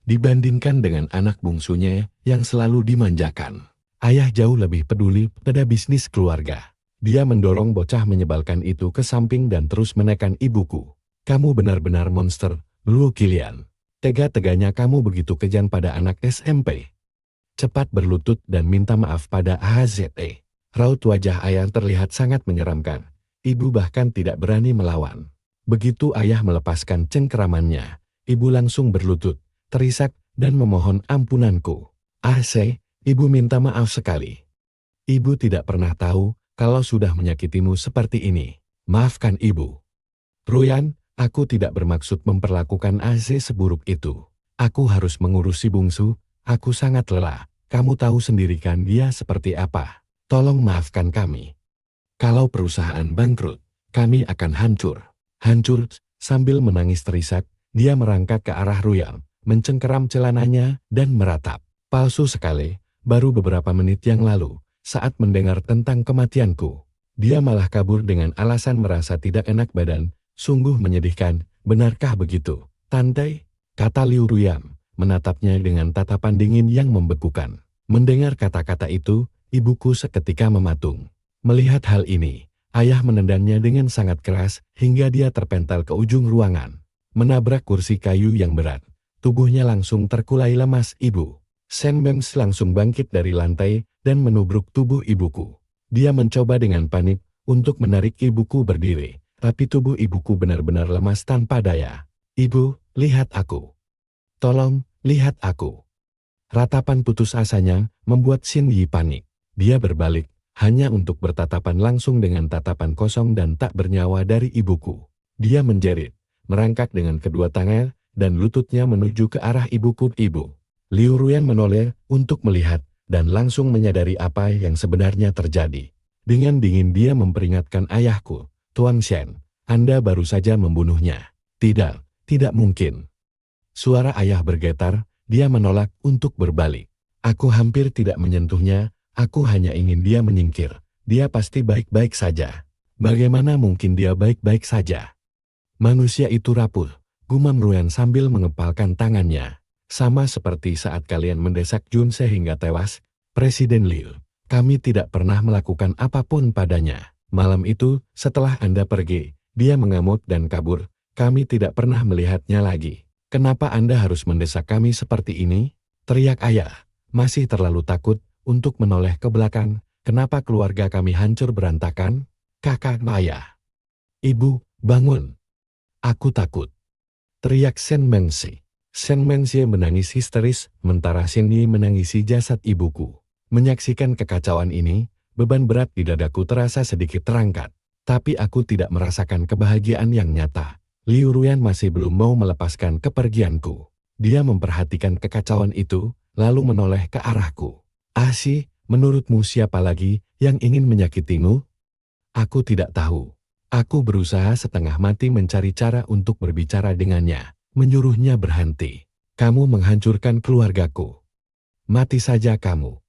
Speaker 1: Dibandingkan dengan anak bungsunya yang selalu dimanjakan, ayah jauh lebih peduli pada bisnis keluarga. Dia mendorong bocah menyebalkan itu ke samping dan terus menekan ibuku. Kamu benar-benar monster, Luo Qilian. Tega-teganya kamu begitu kejam pada anak SMP. Cepat berlutut dan minta maaf pada AHZE. Raut wajah ayah terlihat sangat menyeramkan. Ibu bahkan tidak berani melawan. Begitu ayah melepaskan cengkeramannya, ibu langsung berlutut, terisak, dan memohon ampunanku. Ibu minta maaf sekali. Ibu tidak pernah tahu kalau sudah menyakitimu seperti ini. Maafkan ibu. Ruyan, aku tidak bermaksud memperlakukan seburuk itu. Aku harus mengurus si bungsu, aku sangat lelah. Kamu tahu sendiri kan dia seperti apa. Tolong maafkan kami. Kalau perusahaan bangkrut, kami akan hancur. Hancur, sambil menangis terisak, dia merangkak ke arah Ruyan, mencengkeram celananya, dan meratap. Palsu sekali, baru beberapa menit yang lalu, saat mendengar tentang kematianku. Dia malah kabur dengan alasan merasa tidak enak badan. Sungguh menyedihkan, benarkah begitu, Tante? Kata Liu Ruyan, menatapnya dengan tatapan dingin yang membekukan. Mendengar kata-kata itu, ibuku seketika mematung. Melihat hal ini, Ayah menendangnya dengan sangat keras hingga dia terpental ke ujung ruangan. Menabrak kursi kayu yang berat. Tubuhnya langsung terkulai lemas ibu. Shen Mengsi langsung bangkit dari lantai dan menubruk tubuh ibuku. Dia mencoba dengan panik untuk menarik ibuku berdiri, tapi tubuh ibuku benar-benar lemas tanpa daya. Ibu, lihat aku. Tolong, lihat aku. Ratapan putus asanya membuat Xin Yi panik. Dia berbalik, hanya untuk bertatapan langsung dengan tatapan kosong dan tak bernyawa dari ibuku. Dia menjerit, merangkak dengan kedua tangan, dan lututnya menuju ke arah ibuku. Ibu. Liu Ruyan menoleh untuk melihat, dan langsung menyadari apa yang sebenarnya terjadi. Dengan dingin dia memperingatkan ayahku, Tuan Shen, Anda baru saja membunuhnya. Tidak, tidak mungkin. Suara ayah bergetar, dia menolak untuk berbalik. Aku hampir tidak menyentuhnya, aku hanya ingin dia menyingkir. Dia pasti baik-baik saja. Bagaimana mungkin dia baik-baik saja? Manusia itu rapuh, gumam Ruyan sambil mengepalkan tangannya. Sama seperti saat kalian mendesak Jun sehingga tewas, Presiden Liu. Kami tidak pernah melakukan apapun padanya. Malam itu, setelah Anda pergi, dia mengamuk dan kabur. Kami tidak pernah melihatnya lagi. Kenapa Anda harus mendesak kami seperti ini? Teriak ayah. Masih terlalu takut untuk menoleh ke belakang. Kenapa keluarga kami hancur berantakan? Kakak ayah. Ibu, bangun. Aku takut. Teriak Shen Mengsi. Shen Mengsi menangis histeris, sementara Xin Yi menangisi jasad ibuku. Menyaksikan kekacauan ini, beban berat di dadaku terasa sedikit terangkat. Tapi aku tidak merasakan kebahagiaan yang nyata. Liu Ruyan masih belum mau melepaskan kepergianku. Dia memperhatikan kekacauan itu, lalu menoleh ke arahku. Asi, menurutmu siapa lagi yang ingin menyakitimu? Aku tidak tahu. Aku berusaha setengah mati mencari cara untuk berbicara dengannya, menyuruhnya berhenti. Kamu menghancurkan keluargaku. Mati saja kamu.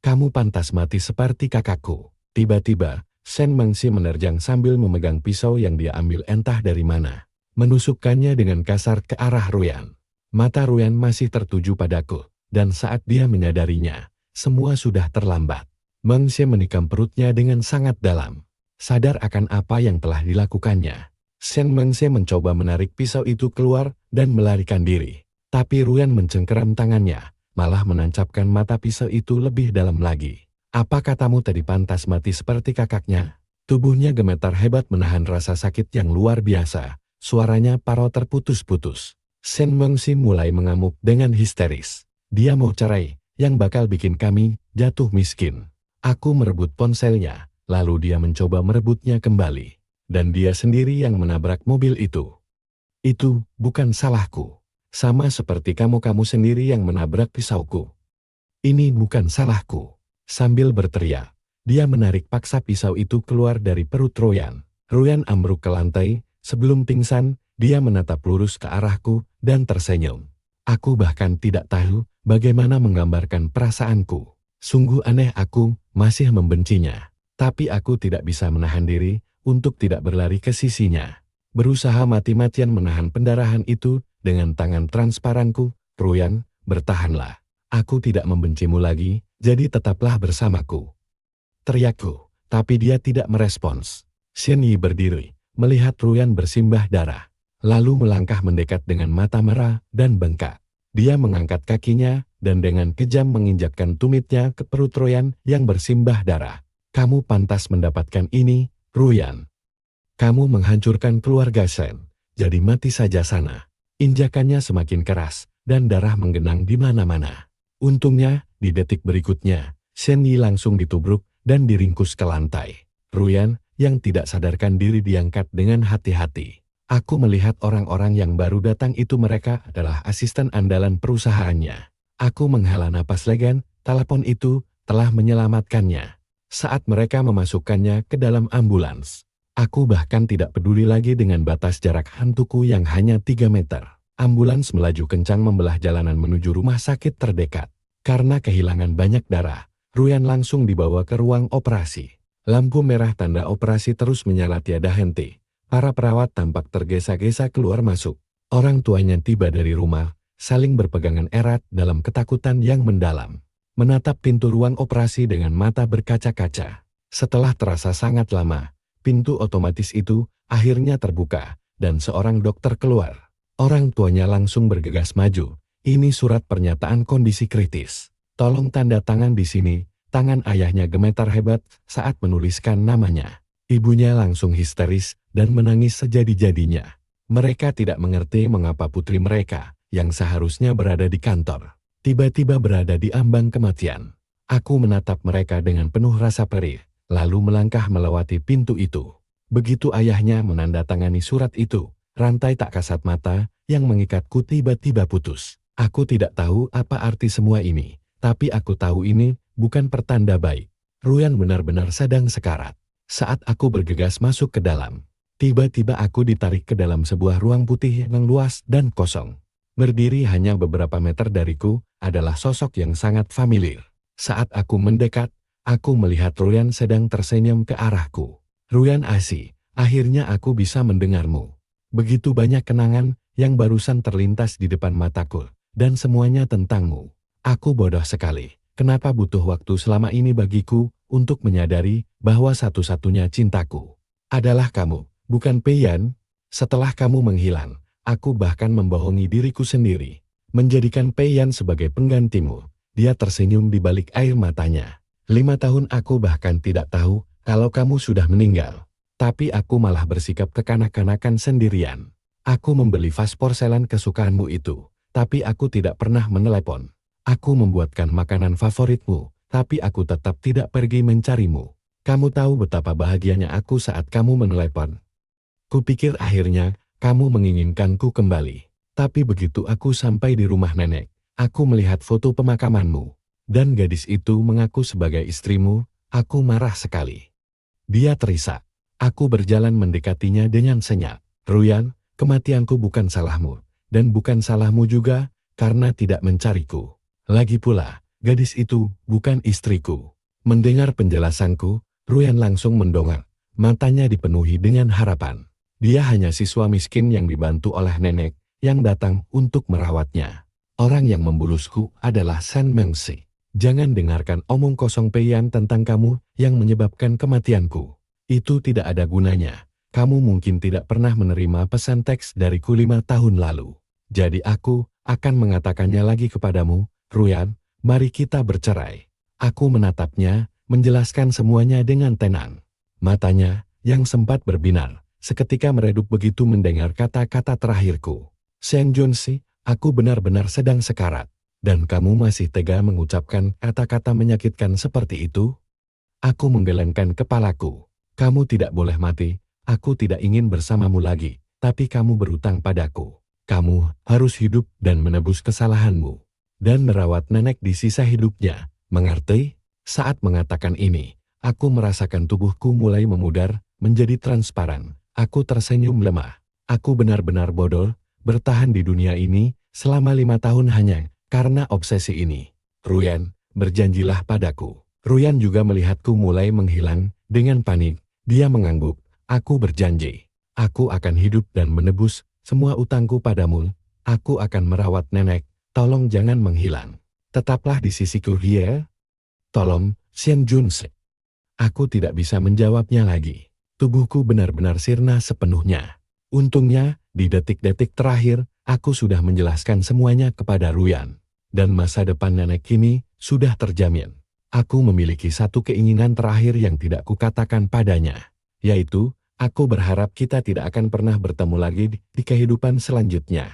Speaker 1: Kamu pantas mati seperti kakakku. Tiba-tiba, Shen Mengsi menerjang sambil memegang pisau yang dia ambil entah dari mana. Menusukkannya dengan kasar ke arah Ruyan. Mata Ruyan masih tertuju padaku, dan saat dia menyadarinya, semua sudah terlambat. Mengsi menikam perutnya dengan sangat dalam. Sadar akan apa yang telah dilakukannya, Shen Mengsi mencoba menarik pisau itu keluar dan melarikan diri. Tapi Ruyan mencengkeram tangannya, malah menancapkan mata pisau itu lebih dalam lagi. Apa katamu tadi pantas mati seperti kakaknya? Tubuhnya gemetar hebat menahan rasa sakit yang luar biasa. Suaranya parau terputus-putus. Shen Mengsi mulai mengamuk dengan histeris. Dia mau cerai, yang bakal bikin kami jatuh miskin. Aku merebut ponselnya. Lalu dia mencoba merebutnya kembali. Dan dia sendiri yang menabrak mobil itu. Itu bukan salahku. Sama seperti kamu sendiri yang menabrak pisauku. Ini bukan salahku. Sambil berteriak, dia menarik paksa pisau itu keluar dari perut Ruyan. Ruyan ambruk ke lantai. Sebelum pingsan, dia menatap lurus ke arahku dan tersenyum. Aku bahkan tidak tahu bagaimana menggambarkan perasaanku. Sungguh aneh, aku masih membencinya. Tapi aku tidak bisa menahan diri untuk tidak berlari ke sisinya. Berusaha mati-matian menahan pendarahan itu dengan tangan transparanku. Ruyan, bertahanlah. Aku tidak membencimu lagi, jadi tetaplah bersamaku. Teriakku, tapi dia tidak merespons. Xin Yi berdiri, melihat Ruyan bersimbah darah. Lalu melangkah mendekat dengan mata merah dan bengkak. Dia mengangkat kakinya dan dengan kejam menginjakkan tumitnya ke perut Ruyan yang bersimbah darah. Kamu pantas mendapatkan ini, Ruyan. Kamu menghancurkan keluarga Shen, jadi mati saja sana. Injakannya semakin keras, dan darah menggenang di mana-mana. Untungnya, di detik berikutnya, Shen Yi langsung ditubruk dan diringkus ke lantai. Ruyan, yang tidak sadarkan diri diangkat dengan hati-hati. Aku melihat orang-orang yang baru datang itu mereka adalah asisten andalan perusahaannya. Aku menghela napas lega, telepon itu telah menyelamatkannya. Saat mereka memasukkannya ke dalam ambulans, aku bahkan tidak peduli lagi dengan batas jarak hantuku yang hanya 3 meter. Ambulans melaju kencang membelah jalanan menuju rumah sakit terdekat. Karena kehilangan banyak darah, Ruyan langsung dibawa ke ruang operasi. Lampu merah tanda operasi terus menyala tiada henti. Para perawat tampak tergesa-gesa keluar masuk. Orang tuanya tiba dari rumah, saling berpegangan erat dalam ketakutan yang mendalam. Menatap pintu ruang operasi dengan mata berkaca-kaca. Setelah terasa sangat lama, pintu otomatis itu akhirnya terbuka, dan seorang dokter keluar. Orang tuanya langsung bergegas maju. Ini surat pernyataan kondisi kritis. Tolong tanda tangan di sini. Tangan ayahnya gemetar hebat saat menuliskan namanya. Ibunya langsung histeris dan menangis sejadi-jadinya. Mereka tidak mengerti mengapa putri mereka, yang seharusnya berada di kantor, tiba-tiba berada di ambang kematian. Aku menatap mereka dengan penuh rasa perih, lalu melangkah melewati pintu itu. Begitu ayahnya menandatangani surat itu, rantai tak kasat mata yang mengikatku tiba-tiba putus. Aku tidak tahu apa arti semua ini, tapi aku tahu ini bukan pertanda baik. Ruyan benar-benar sedang sekarat. Saat aku bergegas masuk ke dalam, tiba-tiba aku ditarik ke dalam sebuah ruang putih yang luas dan kosong. Berdiri hanya beberapa meter dariku adalah sosok yang sangat familiar. Saat aku mendekat, aku melihat Ruyan sedang tersenyum ke arahku. Ruyan Asi, akhirnya aku bisa mendengarmu. Begitu banyak kenangan yang barusan terlintas di depan mataku, dan semuanya tentangmu. Aku bodoh sekali. Kenapa butuh waktu selama ini bagiku untuk menyadari bahwa satu-satunya cintaku adalah kamu, bukan Pei-yan? Setelah kamu menghilang, aku bahkan membohongi diriku sendiri, menjadikan Pei-yan sebagai penggantimu. Dia tersenyum di balik air matanya. 5 tahun aku bahkan tidak tahu kalau kamu sudah meninggal. Tapi aku malah bersikap kekanak-kanakan sendirian. Aku membeli vas porselen kesukaanmu itu, tapi aku tidak pernah menelepon. Aku membuatkan makanan favoritmu, tapi aku tetap tidak pergi mencarimu. Kamu tahu betapa bahagianya aku saat kamu menelepon. Kupikir akhirnya kamu menginginkanku kembali. Tapi begitu aku sampai di rumah nenek, aku melihat foto pemakamanmu. Dan gadis itu mengaku sebagai istrimu. Aku marah sekali. Dia terisak. Aku berjalan mendekatinya dengan senyap. Ruyan, kematianku bukan salahmu, dan bukan salahmu juga karena tidak mencariku. Lagi pula, gadis itu bukan istriku. Mendengar penjelasanku, Ruyan langsung mendongak. Matanya dipenuhi dengan harapan. Dia hanya siswa miskin yang dibantu oleh nenek yang datang untuk merawatnya. Orang yang membulusku adalah San Mengsi. Jangan dengarkan omong kosong Pei-yan tentang kamu yang menyebabkan kematianku. Itu tidak ada gunanya. Kamu mungkin tidak pernah menerima pesan teks dariku 5 tahun lalu. Jadi aku akan mengatakannya lagi kepadamu, Ruyan, mari kita bercerai. Aku menatapnya, menjelaskan semuanya dengan tenang. Matanya, yang sempat berbinar, seketika meredup begitu mendengar kata-kata terakhirku. Seng Junsi, aku benar-benar sedang sekarat. Dan kamu masih tega mengucapkan kata-kata menyakitkan seperti itu? Aku menggelengkan kepalaku. Kamu tidak boleh mati. Aku tidak ingin bersamamu lagi, tapi kamu berutang padaku. Kamu harus hidup dan menebus kesalahanmu. Dan merawat nenek di sisa hidupnya. Mengerti? Saat mengatakan ini, aku merasakan tubuhku mulai memudar, menjadi transparan. Aku tersenyum lemah. Aku benar-benar bodoh, bertahan di dunia ini selama 5 tahun hanya karena obsesi ini. Ruyan, berjanjilah padaku. Ruyan juga melihatku mulai menghilang. Dengan panik, dia mengangguk. Aku berjanji. Aku akan hidup dan menebus semua utangku padamu. Aku akan merawat nenek. Tolong jangan menghilang. Tetaplah di sisiku, ya. Tolong, Shen Junse. Aku tidak bisa menjawabnya lagi. Tubuhku benar-benar sirna sepenuhnya. Untungnya, di detik-detik terakhir, aku sudah menjelaskan semuanya kepada Ruyan. Dan masa depan nenek kini sudah terjamin. Aku memiliki satu keinginan terakhir yang tidak kukatakan padanya. Yaitu, aku berharap kita tidak akan pernah bertemu lagi di kehidupan selanjutnya.